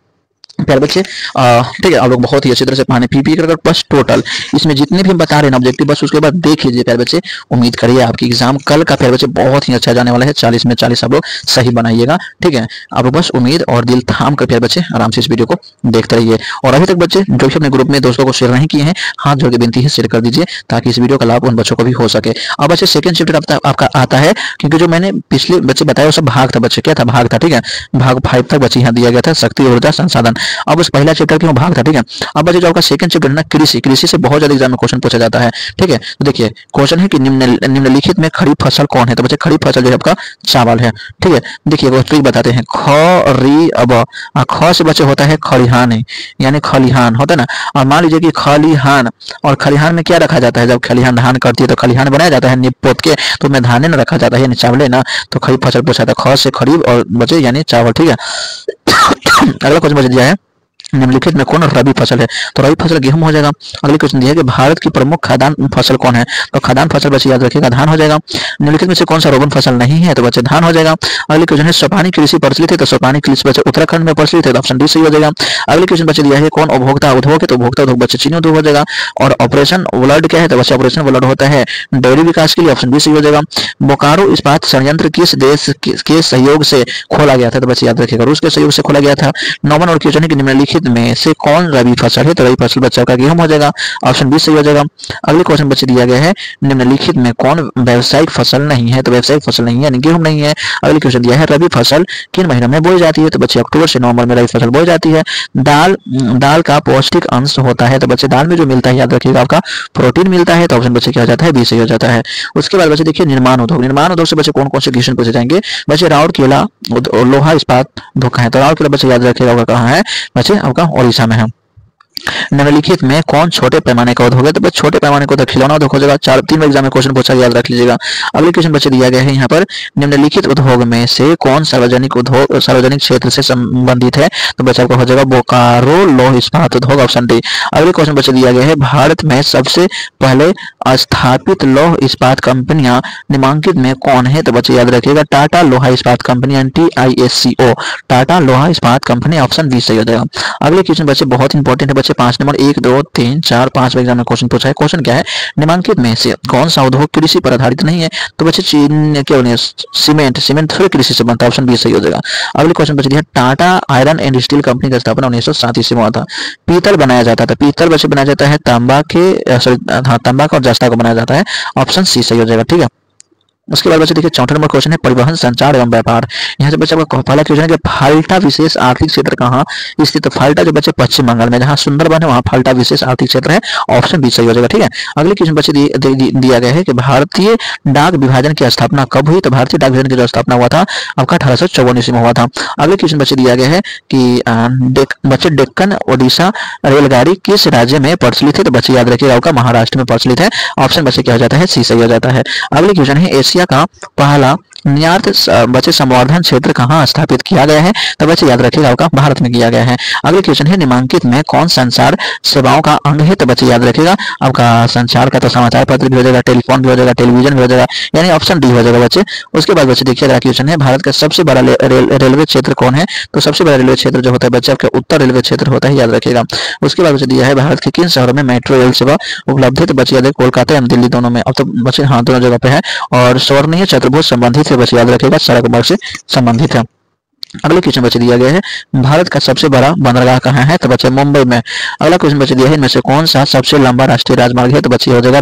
प्यारे बच्चे ठीक है, आप लोग बहुत ही अच्छी तरह से पढ़ाने पी कर बस टोटल इसमें जितने भी हम बता रहे हैं ऑब्जेक्टिव बस उसके बाद देख लीजिए प्यारे बच्चे, उम्मीद करिए आपकी एग्जाम कल का प्यारे बच्चे बहुत ही अच्छा जाने वाला है, 40 में 40 आप लोग सही बनाइएगा, ठीक है। आप लोग बस उम्मीद और दिल थाम कर प्यारे बच्चे आराम से इस वीडियो को देखते रहिए, और अभी तक बच्चे जो भी अपने ग्रुप में दोस्तों को शेयर नहीं किए हैं हाथ जोड़ के विनती है शेयर कर दीजिए ताकि इस वीडियो का लाभ उन बच्चों को भी हो सके। अब बच्चे सेकंड चैप्टर आपका आता है, क्योंकि जो मैंने पिछले बच्चे बताया वो सब भाग था बच्चे, क्या था भाग था, ठीक है, भाग 5 तक बच्चे यहाँ दिया गया था शक्ति ऊर्जा संसाधन। अब उस पहला चैप्टर की भाग था, ठीक है। अब बच्चे जो आपका सेकंड चैप्टर है ना कृषि से बहुत ज्यादा एग्जाम में क्वेश्चन पूछा जाता है, ठीक है। तो देखिए क्वेश्चन है कि निम्नलिखित में खरीफ फसल कौन है, तो बच्चे खरीफ फसल जो है आपका चावल है, ठीक है। देखिए वो ट्रिक बताते हैं ख से बच्चे होता है खलिहान, यानी खलिहान होता है ना, और मान लीजिए कि खलिहान, और खलिहान में क्या रखा जाता है, जब खलिहान धान करती है तो खलिहान बनाया जाता है नींव पोत के, तो में धाने न रखा जाता है यानी चावल ना, तो खरीफ फसल पूछा था ख से खरीफ और बच्चे यानी चावल, ठीक है। अगला क्वेश्चन बच्चे दिया है निम्नलिखित में कौन रबी फसल है? तो रबी फसल गेहूं हो जाएगा। अगले क्वेश्चन दिया है कि भारत की प्रमुख खाद्यान्न फसल कौन है? तो खाद्यान्न फसल बच्चे याद रखिएगा धान हो जाएगा। निम्नलिखित में से कौन सा रोपण फसल नहीं है? तो बच्चे धान हो जाएगा। अगले क्वेश्चन है सोपानी कृषि प्रचलित है? तो सोपानी कृषि बच्चे उत्तराखंड में प्रचलित है, तो ऑप्शन डी सही हो जाएगा। अगले क्वेश्चन बच्चे दिया है कौन उपभोक्ता उद्योग है? तो उपभोक्ता उद्योग बच्चे चीनी उद्योग हो जाएगा। और ऑपरेशन वर्ल्ड क्या है? तो बच्चे ऑपरेशन वर्ल्ड होता है डेयरी विकास के लिए, ऑप्शन बी सही हो जाएगा। बोकारो इस्पात संयंत्र किस देश के सहयोग से खोला गया था? तो बच्चे याद रखिएगा रूस के सहयोग से खोला गया था। नौवां और क्वेश्चन है कि निम्नलिखित में से कौन रबी फसल है? तो रबी फसल बच्चा का गेहूं हो जाएगा, ऑप्शन बी सही हो जाएगा। अगले क्वेश्चन बच्चे दिया गया है निम्नलिखित में कौन व्यावसायिक फसल नहीं है? तो व्यावसायिक फसल नहीं है यानी गेहूं नहीं है। अगले क्वेश्चन दिया है रबी फसल किन महीनों में बोई जाती है? तो बच्चे अक्टूबर से नवंबर में रबी फसल बोई जाती है। दाल का पौष्टिक अंश होता है? तो बच्चे दाल में जो मिलता है याद रखिएगा आपका प्रोटीन मिलता है, तो ऑप्शन बच्चे क्या हो जाता है? बी सही हो जाता है। उसके बाद बच्चे देखिए निर्माण उद्योग से बच्चे कौन कौन से क्वेश्चन पूछे जाएंगे? बच्चे राउरकेला लोहा इस्पात उद्योग है, तो राउरकेला बच्चे याद रखिएगा कहाँ है? बच्चे आपका ओडिशा में है। निम्नलिखित में कौन छोटे पैमाने का उद्योग है? तो बस छोटे पैमाने को तो खिलौना उद्योग हो जाएगा। 3 एग्जाम में क्वेश्चन पूछा, याद रख लीजिएगा। अगले क्वेश्चन बच्चे दिया गया है यहाँ पर निम्नलिखित उद्योग में से कौन सार्वजनिक क्षेत्र से संबंधित है? तो बच्चा आपको हो जाएगा बोकारो लौह इस्पात उद्योग, ऑप्शन डी। अगले क्वेश्चन बच्चे दिया गया है भारत में सबसे पहले स्थापित लौह इस्पात कंपनियां निम्नलिखित में कौन है? तो बच्चे याद रखिएगा टाटा लोहा इस्पात कंपनी TISCO, टाटा लोहा इस्पात कंपनी, ऑप्शन बी सही हो जाएगा। अगले क्वेश्चन बच्चे बहुत इंपॉर्टेंट है बच्चे 5 नंबर 1 2 3 4 5 एग्जाम में क्वेश्चन पूछा है। क्वेश्चन क्या है? निम्नलिखित में से कौन सा उद्योग कृषि पर आधारित नहीं है? तो बच्चे चीन के सीमेंट थोड़ी कृषि से बनता है, ऑप्शन बी सही हो जाएगा। अगले क्वेश्चन बच्चे दिया Tata iron and steel company का स्थापना 1937 में हुआ था। पीतल बनाया जाता था, पीतल बच्चे बनाया जाता है तांबा और जस्ता को बनाया जाता है, ऑप्शन सी सही हो जाएगा। ठीक है, उसके बाद बच्चे देखिए 64 नंबर क्वेश्चन है परिवहन संचार एवं व्यापार। यहाँ से बच्चे आपका पहला क्वेश्चन है कि फाल्टा विशेष आर्थिक क्षेत्र कहाँ स्थित? तो फाल्टा जो बच्चे पश्चिम बंगाल में, जहाँ सुंदरबन है वहाँ फाल्टा विशेष आर्थिक क्षेत्र है, ऑप्शन बी सही हो जाएगा। ठीक है, अगले क्वेश्चन बच्चे दिया गया है कि भारतीय डाक विभाजन की स्थापना कब हुई? तो भारतीय डाक विभाजन की जो स्थापना हुआ था आपका 1854 में हुआ था। अगले क्वेश्चन बच्चे दिया गया है कि बच्चे डेक्कन ओडिशा रेलगाड़ी किस राज्य में प्रचलित है? तो बच्चे याद रखिएगा आपका महाराष्ट्र में प्रचलित है, ऑप्शन बच्चे क्या हो जाता है? सी सही हो जाता है। अगले क्वेश्चन है एशिया का पहला निर्यात बच्चे संवर्धन क्षेत्र कहाँ स्थापित किया गया है? तो बच्चे याद रखिएगा आपका भारत में किया गया है। अगले क्वेश्चन है निम्नलिखित में कौन संचार सेवाओं का अंग है? तो बच्चे याद रखिएगा आपका संचार का तो समाचार पत्र भी हो जाएगा, टेलीफोन भी हो जाएगा, टेलीविजन भी हो जाएगा, यानी ऑप्शन डी हो जाएगा बच्चे। उसके बाद बच्चे देखिए अगला क्वेश्चन है भारत का सबसे बड़ा रेलवे क्षेत्र कौन है? तो सबसे बड़ा रेलवे क्षेत्र जो होता है बच्चे आपके उत्तर रेलवे क्षेत्र होता है, याद रखिएगा। उसके बाद बच्चे दिया है भारत के किन शहरों में मेट्रो रेल सेवा उपलब्ध है? तो बच्चे याद है कोलकाता एवं दिल्ली दोनों में। अब तो बच्चे हाँ दोनों जगह पे है और स्वर्णीय चतुर्भुज संबंधित है, बच्चे याद रखिएगा सड़क मार्ग से संबंधित है। अगले क्वेश्चन बच्चे दिया गया है भारत का सबसे बड़ा बंदरगाह कहाँ है? तो बच्चे मुंबई में। अगला क्वेश्चन बच्चे दिया है इनमें से कौन सा सबसे लंबा राष्ट्रीय राजमार्ग है? तो बच्चे हो जाएगा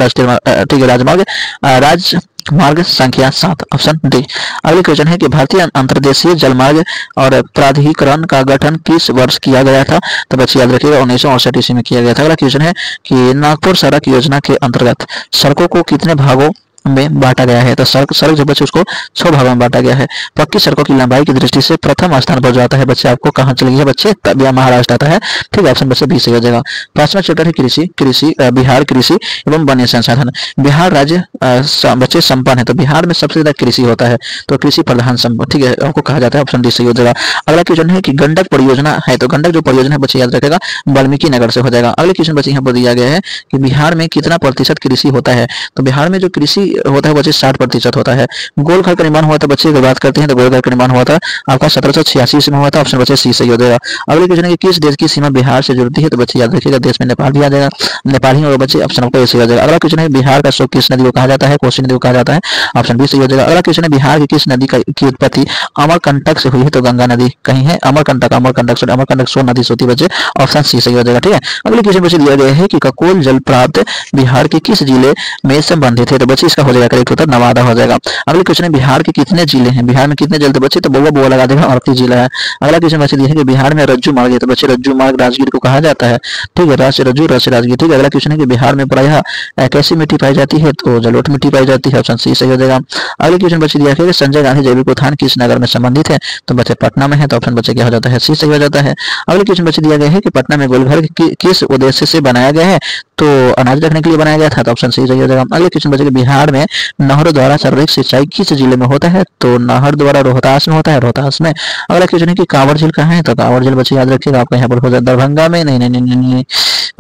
राजमार्ग संख्या 7, ऑप्शन डी। अगले क्वेश्चन है कि भारतीय अंतर्देशीय जलमार्ग और प्राधिकरण का गठन किस वर्ष किया गया था? तो बच्चे याद रखिएगा 1968 ईस्वी में किया गया था। अगला क्वेश्चन है कि नागपुर सड़क योजना के अंतर्गत सड़कों को कितने भागों में बांटा गया है? तो सड़क जो बच्चे उसको 6 भागों में बांटा गया है। पक्की सड़कों की लंबाई की दृष्टि से प्रथम स्थान पर जो आता है बच्चे आपको कहाँ चले गया बच्चे? तब यह महाराष्ट्र आता है। ठीक है, ऑप्शन बच्चे बी सही हो जाएगा। 5वां चैप्टर है बिहार कृषि एवं वन्य संसाधन। बिहार राज्य बच्चे संपन्न है, तो बिहार में सबसे ज्यादा कृषि होता है, तो कृषि प्रधान संपन्न, ठीक है, आपको कहा जाता है, ऑप्शन डी सही हो जाएगा। अगला क्वेश्चन है कि गंडक परियोजना है, तो गंडक जो परियोजना है बच्चे याद रखेगा वाल्मीकि नगर से हो जाएगा। अगले क्वेश्चन बच्चे यहाँ पर दिया गया है कि बिहार में कितना प्रतिशत कृषि होता है? तो बिहार में जो कृषि होता है बच्चे 60% होता है। गोलघर का निर्माण हुआ था बच्चे की बात करते हैं तो गोलघर का निर्माण हुआ था आपका 1786 में हुआ था, ऑप्शन बच्चे सी सही हो जाएगा। अगले क्वेश्चन है कि किस देश की सीमा बिहार से जुड़ती है? तो बच्चे याद रखिएगा देश में नेपाल भी आ जाएगा, नेपाल ही होगा बच्चे, ऑप्शन आपका सही हो जाएगा। अगला क्वेश्चन है बिहार का स्रोत किस नदी को कहा जाता है? कोसी नदी को कहा जाता है, ऑप्शन बी सही हो जाएगा। अगला क्वेश्चन है बिहार की किस नदी की उत्पत्ति अमरकंटक से हुई है? तो गंगा नदी कहीं है, अमरकंटक सो नदी से होती है बच्चे, ऑप्शन सी सही हो जाएगा। ठीक है, अगले क्वेश्चन बच्चे दिया गया है कि ककोल जल प्राप्त बिहार के किस जिले में संबंधित है? तो बच्चे इसका हो जाएगा करेक्ट उत्तर नवादा हो जाएगा। अगले क्वेश्चन है बिहार के कितने जिले हैं? बिहार में कितने जिले? तो बच्चे तो बउआ लगा देगा 38 जिला है। अगला क्वेश्चन बच्चे दिया है कि बिहार में रज्जू मार्ग है, तो बच्चे रज्जू मार्ग राजगीर को कहा जाता है, ठीक है, रस रज्जू रस राजगीर। ठीक है, अगला क्वेश्चन है कि बिहार में प्रायः कैसी मिट्टी पाई जाती है? तो जलोढ़ मिट्टी पाई जाती है, ऑप्शन सी सही हो जाएगा। अगले क्वेश्चन बच्चे दिया है कि संजय गांधी जैविक उद्यान किस नगर में संबंधित है? तो बच्चे पटना में है, तो ऑप्शन बच्चे क्या हो जाता है? सी सही हो जाता है। अगले क्वेश्चन बच्चे दिया गया है कि पटना में गोलघर किस उद्देश्य से बनाया गया है? तो अनाज रखने के लिए बनाया गया था, तो ऑप्शन सी सही हो जाएगा। अगले क्वेश्चन बचेगा, बिहार में नहरों द्वारा सर्वाधिक सिंचाई किस जिले में होता है? तो नहर द्वारा रोहतास में होता है, रोहतास में। अगला क्वेश्चन है कि कांवड़ झील कहाँ है? तो कांवड़ झील बच्चे याद रखिएगा आपका यहाँ पर हो जाएगा दरभंगा में, नहीं नहीं नहीं नहीं, नहीं।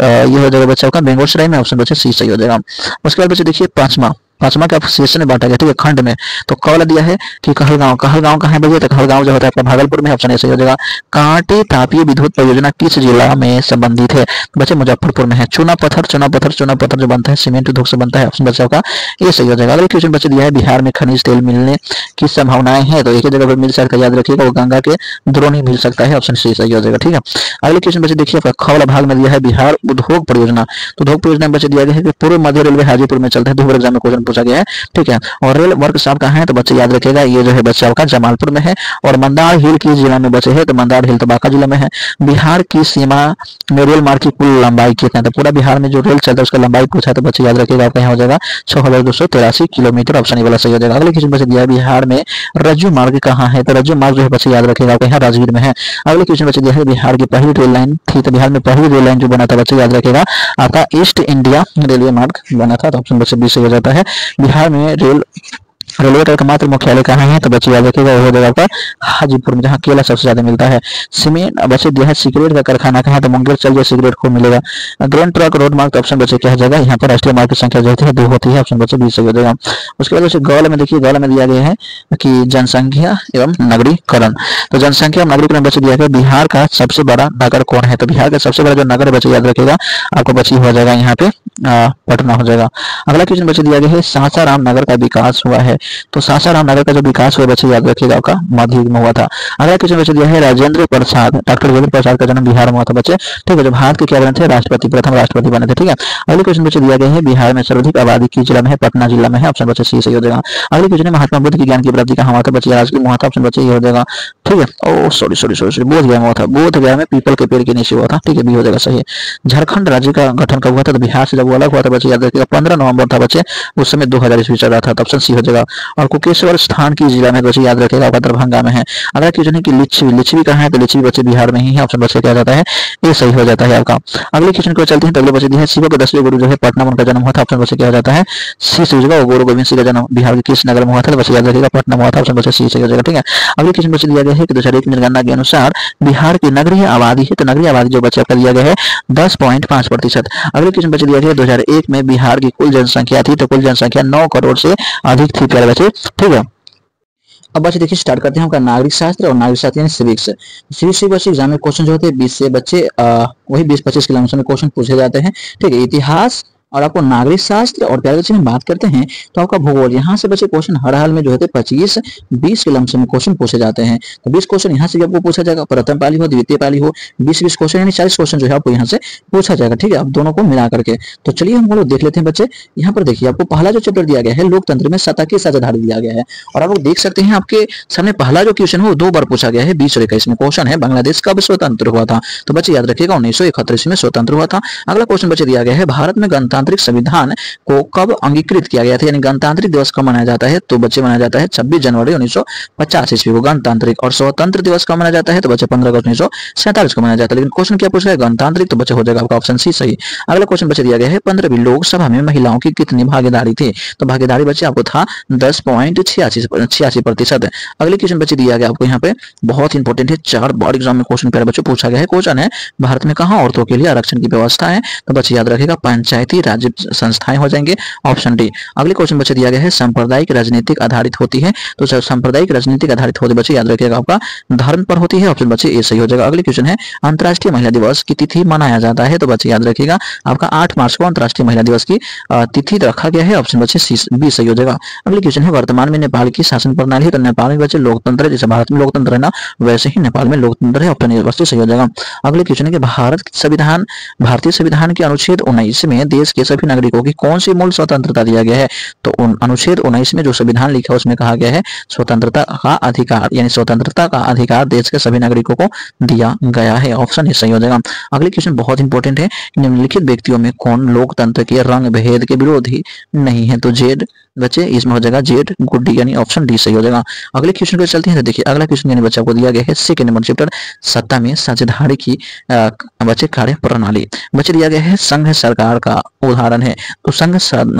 ये हो जाएगा बच्चा आपका बेंगूसराय में, ऑप्शन बच्चे सी सही हो जाएगा। उसके बाद बच्चे देखिए पांचवा का सेशन में बांटा गया, ठीक है, खंड में। तो क वाला दिया है कि कहलगांव कहाँ है भैया? तो कहलगांव जो होता है आपका भागलपुर में, ऑप्शन ए सही हो जाएगा। कांटे तापीय विद्युत परियोजना किस जिला में संबंधित है? बच्चे मुजफ्फरपुर में है। चूना पत्थर जो बनता है सीमेंट उद्योग से बनता है, ऑप्शन बच्चा का ये सही हो जाएगा। अगले क्वेश्चन बच्चे दिया है, बिहार में खनिज तेल मिलने की संभावनाएं हैं? तो एक ही जगह पर मिल सकता है, याद रखिएगा, वो गंगा के द्रोणी मिल सकता है, ऑप्शन सी सही हो जाएगा, ठीक है। अगले क्वेश्चन बच्चे देखिए आपका ख वाला भाग में दिया है बिहार उद्योग परियोजना। तो उद्योग परियोजना में बच्चे दिया गया है कि पूर्व मध्य रेलवे हाजीपुर में चलता है, 2 एग्जाम में क्वेश्चन पूछा गया है, ठीक है। और रेल वर्कशॉप कहाँ है? तो बच्चे याद रखिएगा ये जो है बच्चा आपका जमालपुर में है। और मंदार हिल किस जिला में बचे है? तो मंदार हिल तो बांका जिला में है। बिहार की सीमा में रेल मार्ग की कुल लंबाई कितना है? तो पूरा बिहार में जो रेल चलता है उसका लंबाई पूछा, तो बच्चे याद रखिएगा आपका यहाँ हो जाएगा 6283 किलोमीटर, ऑप्शन ए वाला सही हो जाएगा। अगले क्वेश्चन बच्चे दिया है बिहार में रज्जू मार्ग कहाँ है? तो रज्जू मार्ग जो है बच्चे याद रखिएगा आपका यहाँ राजगीर में है। अगले क्वेश्चन बच्चे दिया है बिहार की पहली रेल लाइन थी? तो बिहार में पहली रेल लाइन जो बना था बच्चे याद रखिएगा आपका ईस्ट इंडिया रेलवे मार्ग बना था, तो ऑप्शन बच्चे बी सही हो जाता है। बिहार में रेलवे का एकमात्र मुख्यालय कहाँ है? तो बच्चे याद रखिएगा वो जगह पर हाजीपुर में, जहाँ केला सबसे ज्यादा मिलता है। सीमेंट बच्चे दिया है सिगरेट का कारखाना कहाँ है? तो मुंगेर चलिए सिगरेट को मिलेगा। ग्रैंड ट्रक रोड मार्ग, ऑप्शन बच्चे क्या हो जाएगा? यहाँ पर राष्ट्रीय मार्ग की संख्या जो होती है 2 होती है, ऑप्शन बच्चे 20 सही हो जाएगा। उसके बाद बच्चे गौल में देखिए, गौल में दिया गया है कि जनसंख्या एवं नगरीकरण। तो जनसंख्या एवं नगरीकरण बच्चे दिया गया बिहार का सबसे बड़ा नगर कौन है? तो बिहार का सबसे बड़ा जो नगर बच्चे याद रखिएगा आपको बच्ची हो जाएगा यहाँ पे पटना हो जाएगा। अगला क्वेश्चन बच्चे दिया गया है सासाराम नगर का विकास हुआ है? तो सासाराम नगर का जो विकास हुआ बच्चे याद रखिएगा आपका मध्य युग में हुआ था। अगला क्वेश्चन बच्चे दिया है राजेंद्र प्रसाद, डॉक्टर राजेंद्र प्रसाद का जन्म बिहार में हुआ था बच्चे, ठीक है, जो भारत के क्या बने थे? राष्ट्रपति, प्रथम राष्ट्रपति बने थे, ठीक है। अगले क्वेश्चन बच्चे दिया गया है बिहार में सर्वाधिक आबादी किस जिला में है? पटना जिला में है, ऑप्शन बच्चे सी सही हो जाएगा। अगले क्वेश्चन है महात्मा बुद्ध की ज्ञान की प्राप्ति कहाँ हुआ था? बच्चे राजगीर में हुआ था, ऑप्शन बच्चे ये हो जाएगा, ठीक है। ओ सॉरी बोधगया में हुआ था, बोधगया में पीपल के पेड़ के नीचे हुआ था, ठीक है, बी हो जाएगा सही। झारखंड राज्य का गठन कब हुआ था? तो बिहार से जब वो अलग हुआ था बच्चे याद रखिएगा 15 नवंबर था बच्चे, उस समय 2000 ईस्वी चल रहा था, तो ऑप्शन सी हो जाएगा। और कुकेश्वर स्थान की जिला में बच्चे याद रखिएगा आपका दरभंगा में है। अगला क्वेश्चन है कि लिच्छवी कहाँ है? तो लिच्छवी बच्चे बिहार में ही है, ऑप्शन बच्चे क्या जाता है? ये सही हो जाता है आपका। अगले क्वेश्चन को चलते हैं, तो अगले बच्चे दिया है शिव के 10वें गुरु जो है पटना में उनका जन्म हुआ था, ऑप्शन बच्चे क्या हो जाता है? सी सही हो जाएगा। गुरु गोविंद सिंह का जन्म बिहार के किस नगर में हुआ था? तो बच्चे याद रखिएगा पटना में हुआ था, ऑप्शन बच्चे सी सही हो जाएगा, ठीक है। अगले क्वेश्चन बच्चे दिया गया है कि 2001 की जनगणना के अनुसार बिहार की नगरीय आबादी है, तो नगरीय आबादी जो बच्चे आपका दिया गया है 10.5%। अगले क्वेश्चन बच्चे दिया गया है 2001 में बिहार की कुल जनसंख्या थी, तो कुल जनसंख्या 9 करोड़ से अधिक थी प्यारे बच्चे, ठीक है। अब बच्चे देखिए स्टार्ट करते हैं आपका नागरिक शास्त्र और नागरिक शास्त्र यानी सिविक्स। सिविक्स बच्चे एग्जाम में क्वेश्चन जो होते हैं 20 से बच्चे वही 20-25 के में क्वेश्चन पूछे जाते हैं, ठीक है। इतिहास और आपको नागरिक शास्त्र और प्यारे बच्चे में बात करते हैं तो आपका भूगोल, यहाँ से बच्चे क्वेश्चन हर हाल में जो है 25-20 के लमसम में क्वेश्चन पूछे जाते हैं। तो 20 क्वेश्चन यहाँ से भी आपको पूछा जाएगा, प्रथम पाली हो द्वितीय पाली हो, 20-20 क्वेश्चन यानी 40 क्वेश्चन जो है आपको यहाँ से पूछा जाएगा, ठीक है, आप दोनों को मिला करके। तो चलिए हम लोग देख लेते हैं बच्चे। यहाँ पर देखिए आपको पहला जो चैप्टर दिया गया है लोकतंत्र में सत्ता की साझेदारी दिया गया है, और आप लोग देख सकते हैं आपके सामने पहला जो क्वेश्चन है वो 2 बार पूछा गया है। 20 और 21 में क्वेश्चन है बांग्लादेश कब स्वतंत्र हुआ था? तो बच्चे याद रखिएगा 1931 में स्वतंत्र हुआ था। अगला क्वेश्चन बच्चे दिया गया है भारत में गणतांत्रिक संविधान को कब अंगीकृत किया गया था, यानी गणतंत्र दिवस कब मनाया जाता है? तो बच्चे मनाया जाता है 26 जनवरी 1950 ईस्वी को गणतांत्रिक। और स्वतंत्र दिवस कब मनाया जाता है? तो बच्चे 15 अगस्त 1947 को मनाया जाता है। लेकिन क्वेश्चन क्या पूछा है? गणतांत्रिक, तो बच्चे हो जाएगा आपका ऑप्शन सी सही। अगला क्वेश्चन बच्चे दिया गया है 15वीं लोकसभा में महिलाओं की कितनी भागीदारी थी? तो भागीदारी बच्चे आपको था 10.86%। अगले क्वेश्चन बच्चे दिया गया आपको यहाँ पे बहुत इंपॉर्टेंट है, 4 बार एग्जाम में क्वेश्चन प्यारे बच्चों पूछा गया है। क्वेश्चन है भारत में कहाँ औरतों के लिए आरक्षण की व्यवस्था है? तो बच्चे याद रखेगा पंचायती राज संस्थाएं हो जाएंगे, ऑप्शन डी। अगले क्वेश्चन बच्चे दिया गया है सांप्रदायिक राजनीतिक आधारित होती है, तो सांप्रदायिक राजनीतिक आधारित होती बच्चे याद रखिएगा आपका धर्म पर होती है, ऑप्शन बच्चे ए सही हो जाएगा। अगले क्वेश्चन है अंतर्राष्ट्रीय महिला दिवस की तिथि मनाया जाता है? तो बच्चे याद रखिएगा आपका 8 मार्च को अंतर्राष्ट्रीय महिला दिवस की तिथि रखा गया है, ऑप्शन बच्चे बी सही हो जाएगा। अगले क्वेश्चन है वर्तमान में नेपाल की शासन प्रणाली है, तो नेपाल में बच्चे लोकतंत्र है, जैसे भारत में लोकतंत्र है ना वैसे ही नेपाल में लोकतंत्र है, ऑप्शन ए बच्चे सही हो जाएगा। अगले क्वेश्चन है कि भारतीय संविधान के अनुच्छेद 19 में देश के सभी नागरिकों की कौन सी मूल स्वतंत्रता दिया गया है? तो अनुच्छेद 19 में जो संविधान लिखा है उसमें कहा गया है स्वतंत्रता का अधिकार, यानी स्वतंत्रता का अधिकार देश के सभी नागरिकों को दिया गया है, ऑप्शन ए सही हो जाएगा। अगले क्वेश्चन बहुत इंपॉर्टेंट है, निम्नलिखित व्यक्तियों में कौन लोकतंत्र के रंग भेद के विरोधी नहीं है? तो जेड बच्चे इसमें हो जाएगा जेड गुड डी, यानी ऑप्शन डी सही हो जाएगा। अगले क्वेश्चन पे चलते हैं। तो देखिए अगला क्वेश्चन यानी बच्चे आपको दिया गया है सेकंड नंबर चैप्टर सत्ता में साझेदारी की बच्चे कार्य प्रणाली। बच्चे दिया गया है संघ सरकार का उदाहरण है। तो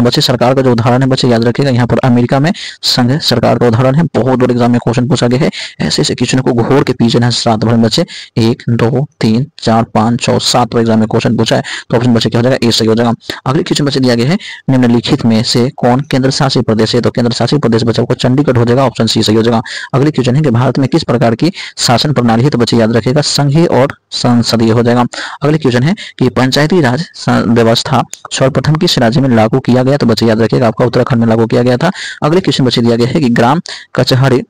बच्चे सरकार का जो उदाहरण है बच्चे याद रखिएगा, यहाँ पर अमेरिका में संघ सरकार का उदाहरण है। बहुत बड़े एग्जाम में क्वेश्चन पूछा गया है। ऐसे ऐसे क्वेश्चन को घोर के पीछे ना सात भर बच्चे 1 2 3 4 5 6 7 एग्जाम में क्वेश्चन पूछा है। तो ऑप्शन बच्चे क्या हो जाएगा, ए सही हो जाएगा। अगले क्वेश्चन बच्चे दिया गया है निम्नलिखित में से कौन केंद्र शासित प्रदेश है। तो केंद्र शासित प्रदेश बच्चों को चंडीगढ़ हो जाएगा, ऑप्शन सी सही हो जाएगा। अगले क्वेश्चन है कि भारत में किस प्रकार की शासन प्रणाली है। तो बच्चे याद रखिएगा संघीय और संसदीय हो जाएगा। अगले क्वेश्चन है कि पंचायती राज व्यवस्था सर्वप्रथम किस राज्य में लागू किया गया। तो बच्चे याद रखिएगा आपका उत्तराखंड में लागू किया गया था। अगले क्वेश्चन बच्चे दिया गया है कि ग्राम कचहरी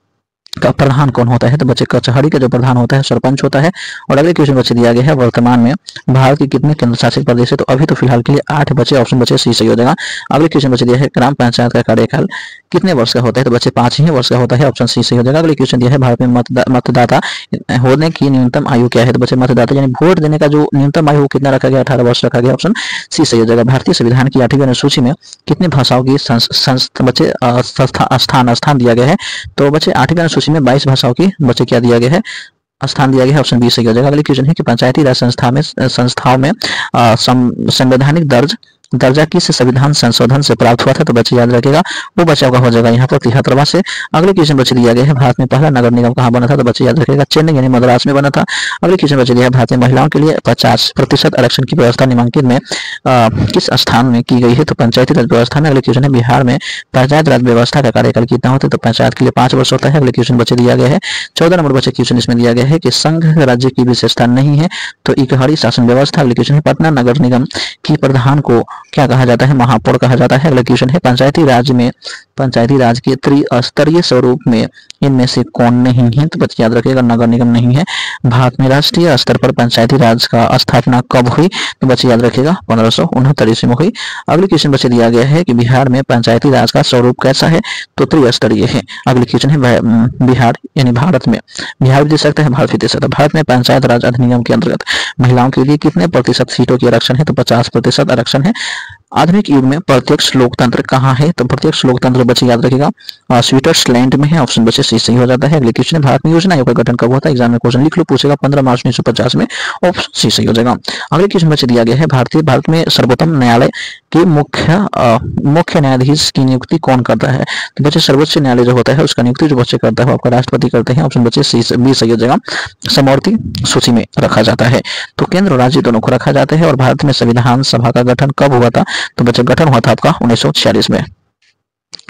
का प्रधान कौन होता है। तो बच्चे कचहरी का जो प्रधान होता है सरपंच होता है। और अगले क्वेश्चन बच्चे दिया गया है वर्तमान में भारत के कितने केंद्र शासित प्रदेश है। तो अभी तो फिलहाल के लिए 8 बच्चे, ऑप्शन बच्चे सी सही हो जाएगा। अगले क्वेश्चन बच्चे दिया है ग्राम पंचायत का कार्यकाल कितने वर्ष का होता है। तो बच्चे 5 ही वर्ष का होता है, ऑप्शन सी सही हो जाएगा। अगले क्वेश्चन दिया है भारत में मतदाता होने की न्यूनतम आयु क्या है। तो बच्चे मतदाता यानी वोट देने का जो न्यूनतम आयु कितना रखा गया, 18 वर्ष रखा गया, ऑप्शन सी सही हो जाएगा। भारतीय संविधान की 8वीं अनुसूची में कितने भाषाओं की बच्चे स्थान दिया गया है। तो बच्चे 8वीं अनुसूची में 22 भाषाओं की बच्चे क्या दिया गया है, स्थान दिया गया है, ऑप्शन बी सही हो जाएगा। अगले क्वेश्चन है कि पंचायती राज संस्थाओं में संवैधानिक दर्जा किस संविधान संशोधन से प्राप्त हुआ था। तो बच्चे याद रखेगा वो बच्चा का हो जाएगा यहाँ पर 73वां से। अगले क्वेश्चन बच्चे दिया गया है भारत में पहला नगर निगम कहाँ बना था। तो बच्चे याद रखेगा चेन्नई यानी मद्रास में बना था। अगले क्वेश्चन बच्चे दिया है भारत में महिलाओं के लिए 50% आरक्षण की व्यवस्था निम्नलिखित में किस स्थान में की गई है। तो पंचायती राज व्यवस्था में। अगले क्वेश्चन है बिहार में पंचायत राज व्यवस्था का कार्यकाल कितना होता है। तो पंचायत के लिए 5 वर्ष होता है। अगले क्वेश्चन बच्चे दिया गया है 14 नंबर बच्चे क्वेश्चन इसमें दिया गया है कि संघ राज्य की विशेषता नहीं है तो इकहरी शासन व्यवस्था। अगले क्वेश्चन है पटना नगर निगम की प्रधान को क्या कहा जाता है, महापौर कहा जाता है। अगला क्वेश्चन है पंचायती राज के त्रिस्तरीय स्वरूप में इनमें से कौन नहीं है। तो बच्चे याद रखिएगा नगर निगम नहीं है। भारत में राष्ट्रीय स्तर पर पंचायती राज का स्थापना कब हुई। तो बच्चे याद रखिएगा 1569 ईस्वी में हुई। अगले क्वेश्चन बच्चे दिया गया है कि बिहार में पंचायती राज का स्वरूप कैसा है। तो त्रिस्तरीय है। अगले क्वेश्चन है बिहार यानी भारत में, बिहार भी दे सकता है भारत भी दे सकता है। भारत में पंचायत राज अधिनियम के अंतर्गत महिलाओं के लिए कितने प्रतिशत सीटों की आरक्षण है। तो 50% आरक्षण है। आधुनिक युग में प्रत्यक्ष लोकतंत्र कहाँ है। तो प्रत्यक्ष लोकतंत्र बच्चे याद रखिएगा स्विट्जरलैंड में है, ऑप्शन बच्चे सी सही हो जाता है। अगले क्वेश्चन भारत में योजना आयोग का गठन कब हुआ था। एग्जाम में क्वेश्चन लिख लो, पूछेगा 15 मार्च 1950 में, ऑप्शन सी सही हो जाएगा। अगले क्वेश्चन बच्चे दिया गया है भारत में सर्वोत्तम न्यायालय के मुख्य न्यायाधीश की नियुक्ति कौन करता है। तो बच्चे सर्वोच्च न्यायालय जो होता है उसका नियुक्ति जो बच्चे करता है आपका राष्ट्रपति करते हैं, ऑप्शन बच्चे सी बी सही हो जाएगा। समवर्ती सूची में रखा जाता है। तो केंद्र और राज्य दोनों को रखा जाता है। और भारत में संविधान सभा का गठन कब हुआ था। तो बच्चे गठन हुआ था आपका 1946 में।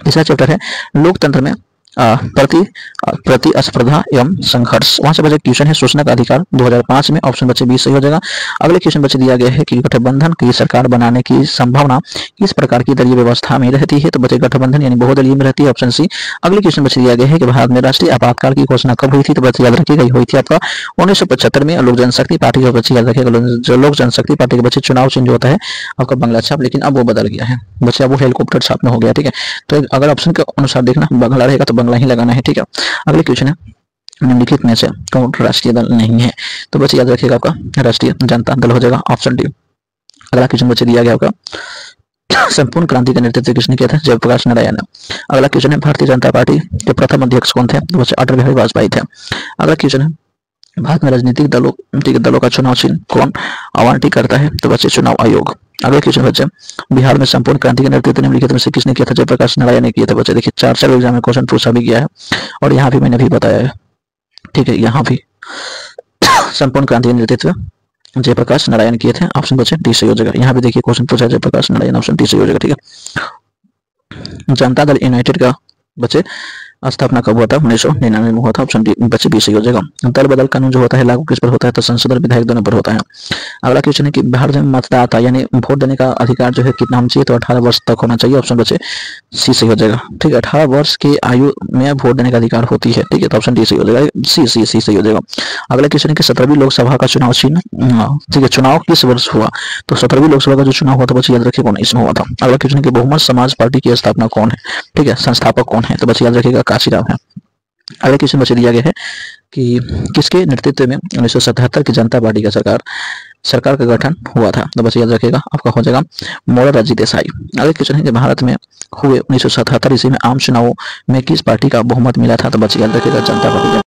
तीसरा चैप्टर है लोकतंत्र में प्रतिस्पर्धा एवं संघर्ष। वहां से बच्चे क्वेश्चन है सूचना का अधिकार 2005 में, ऑप्शन बच्चे 20 सही हो जाएगा। अगले क्वेश्चन बच्चे दिया गया है कि गठबंधन की सरकार बनाने की संभावना किस प्रकार की दलीय व्यवस्था में रहती है। तो बच्चे गठबंधन यानी बहुदलीय में रहती है, ऑप्शन सी। अगले क्वेश्चन बच्चे दिया गया है कि भारत में राष्ट्रीय आपातकाल की घोषणा कब हुई थी। तो बच्चे याद रखिएगा हुई थी आपका 1975 में। लोक जनशक्ति पार्टी का बच्चे याद रखिएगा जो लोक जनशक्ति पार्टी के बच्चे चुनाव चिन्ह होता है आपका बंगला छाप, लेकिन अब वो बदल गया है बच्चे, अब वो हेलीकॉप्टर छाप में हो गया। ठीक है, तो अगर ऑप्शन के अनुसार देखना बंगला रहेगा तो बंगला ही लगाना है। ठीक है, अगले क्वेश्चन है निम्नलिखित में से कौन राष्ट्रीय दल नहीं है। तो बच्चे याद रखिएगा आपका राष्ट्रीय जनता दल हो जाएगा, ऑप्शन डी। अगला क्वेश्चन बच्चे दिया गया होगा संपूर्ण क्रांति का नेतृत्व किसने किया था। जयप्रकाश नारायण ने। अगला क्वेश्चन है भारतीय जनता पार्टी के प्रथम अध्यक्ष कौन थे। तो बच्चे अटल बिहारी वाजपेयी थे। अगला क्वेश्चन है भारत में राजनीतिक दलों का चुनाव चिन्ह कौन आवंटित करता है। तो बच्चे चुनाव आयोग। अगले क्वेश्चन बच्चे बिहार में संपूर्ण क्रांति का नेतृत्व निम्नलिखित में से किसने किया था। जयप्रकाश नारायण ने किया था। बच्चे देखिए 4 एग्जाम में क्वेश्चन पूछा भी गया है और यहाँ भी मैंने भी बताया है। ठीक है, यहाँ भी संपूर्ण क्रांति का नेतृत्व जयप्रकाश नारायण किए थे, ऑप्शन बच्चे डी सही हो जाएगा। यहाँ भी देखिए क्वेश्चन पूछा जयप्रकाश नारायण, ऑप्शन डी सही हो जाएगा। ठीक है, जनता दल यूनाइटेड का बच्चे स्थापना कब हुआ था। 1999 में हुआ था, ऑप्शन डी बच्चे बी सही हो जाएगा। दल बदल कानून जो होता है लागू किस पर होता है। तो संसद और विधायक दोनों पर होता है। अगला क्वेश्चन है कि भारत में मतदाता यानी वोट देने का अधिकार जो है कितना होना चाहिए। तो 18 वर्ष तक होना चाहिए, ऑप्शन बच्चे सी सही हो जाएगा। ठीक है, 18 वर्ष की आयु में वोट देने का अधिकार होती है। ठीक है, तो ऑप्शन डी सही हो जाएगा, सी सही हो जाएगा। अगला क्वेश्चन है कि 17वीं लोकसभा का चुनाव चिन्ह, ठीक है, चुनाव किस वर्ष हुआ। तो 17वीं लोकसभा का जो चुनाव हुआ था बच्चे याद रखिए 19 में हुआ था। अगला क्वेश्चन है कि बहुमत समाज पार्टी की स्थापना कौन है। ठीक है, संस्थापक कौन है। तो बच्चे याद रखिएगा काशीराम है। अगले क्वेश्चन बच्चे दिया गया है कि किसके नेतृत्व में 1977 की जनता पार्टी का सरकार का गठन हुआ था। तो बच्चे याद रखिएगा आपका हो जाएगा मोरारजी देसाई। अगले क्वेश्चन है कि भारत में हुए 1977 ईस्वी में आम चुनावों में किस पार्टी का बहुमत मिला था? तो बच्चे याद रखिएगा जनता पार्टी।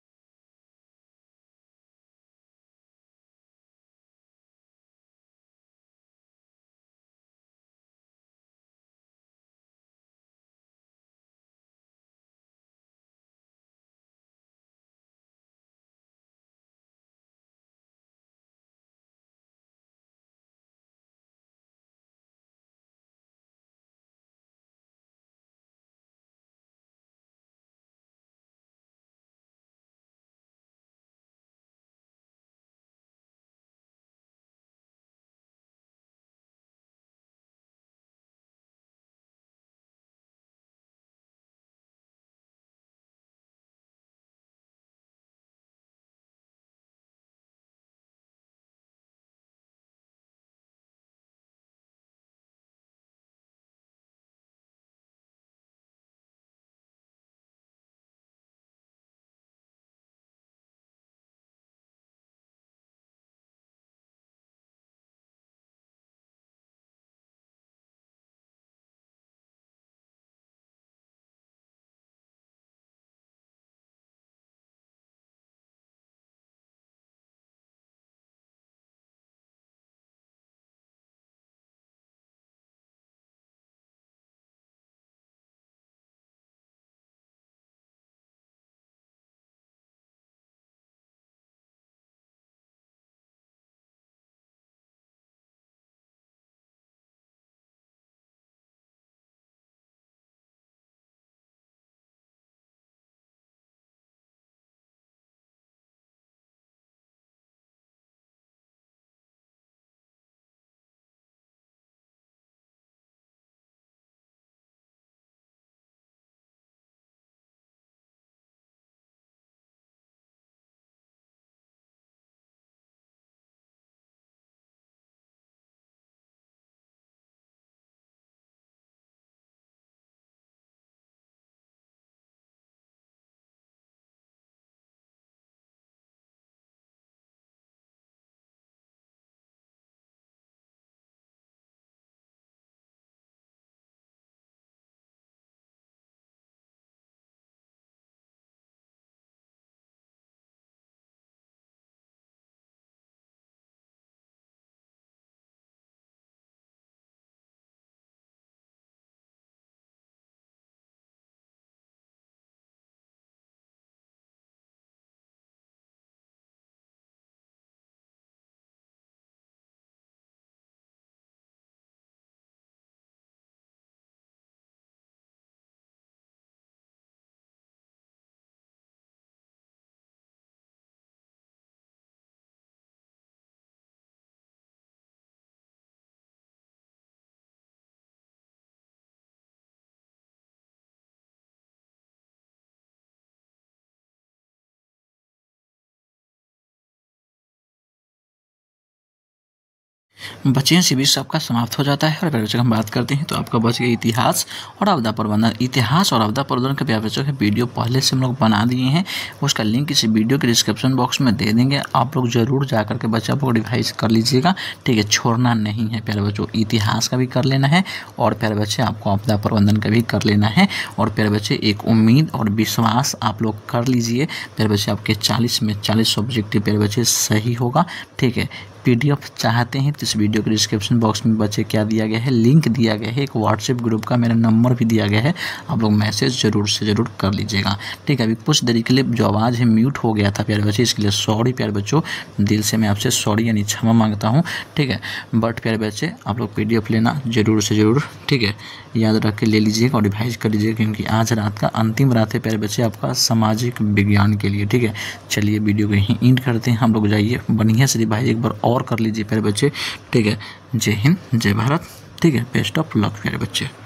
बच्चे से भी सबका समाप्त हो जाता है। और प्यारे बच्चों हम बात करते हैं तो आपका बच गया इतिहास और आपदा प्रबंधन। इतिहास और आपदा प्रबंधन के प्यारे बच्चों के वीडियो पहले से हम लोग बना दिए हैं, उसका लिंक इस वीडियो के डिस्क्रिप्शन बॉक्स में दे देंगे। आप लोग जरूर जा करके बच्चा को रिवाइज कर लीजिएगा, ठीक है, छोड़ना नहीं है प्यारे बच्चों। इतिहास का भी कर लेना है और प्यारे बच्चे आपको आपदा प्रबंधन का भी कर लेना है। और प्यारे बच्चे एक उम्मीद और विश्वास आप लोग कर लीजिए प्यारे बच्चे, आपके 40 में 40 ऑब्जेक्टिव प्यारे बच्चे सही होगा, ठीक है। पीडीएफ चाहते हैं तो इस वीडियो के डिस्क्रिप्शन बॉक्स में बच्चे क्या दिया गया है, लिंक दिया गया है, एक व्हाट्सएप ग्रुप का मेरा नंबर भी दिया गया है, आप लोग मैसेज जरूर से ज़रूर कर लीजिएगा, ठीक है। अभी कुछ देरी के लिए जो आवाज़ है म्यूट हो गया था प्यारे बच्चे, इसके लिए सॉरी प्यारे बच्चों, दिल से मैं आपसे सॉरी यानी क्षमा मांगता हूँ, ठीक है। बट प्यारे बच्चे आप लोग पीडीएफ लेना जरूर से ज़रूर, ठीक है, याद रख के ले लीजिएगा और रिवाइज कर लीजिएगा, क्योंकि आज रात का अंतिम रात है प्यारे बच्चे आपका सामाजिक विज्ञान के लिए, ठीक है। चलिए वीडियो को यहीं एंड करते हैं, हम लोग जाइए बढ़िया से रिवाइज एक बार और कर लीजिए प्यारे बच्चे, ठीक है। जय हिंद, जय भारत, ठीक है। बेस्ट ऑफ लक प्यारे बच्चे।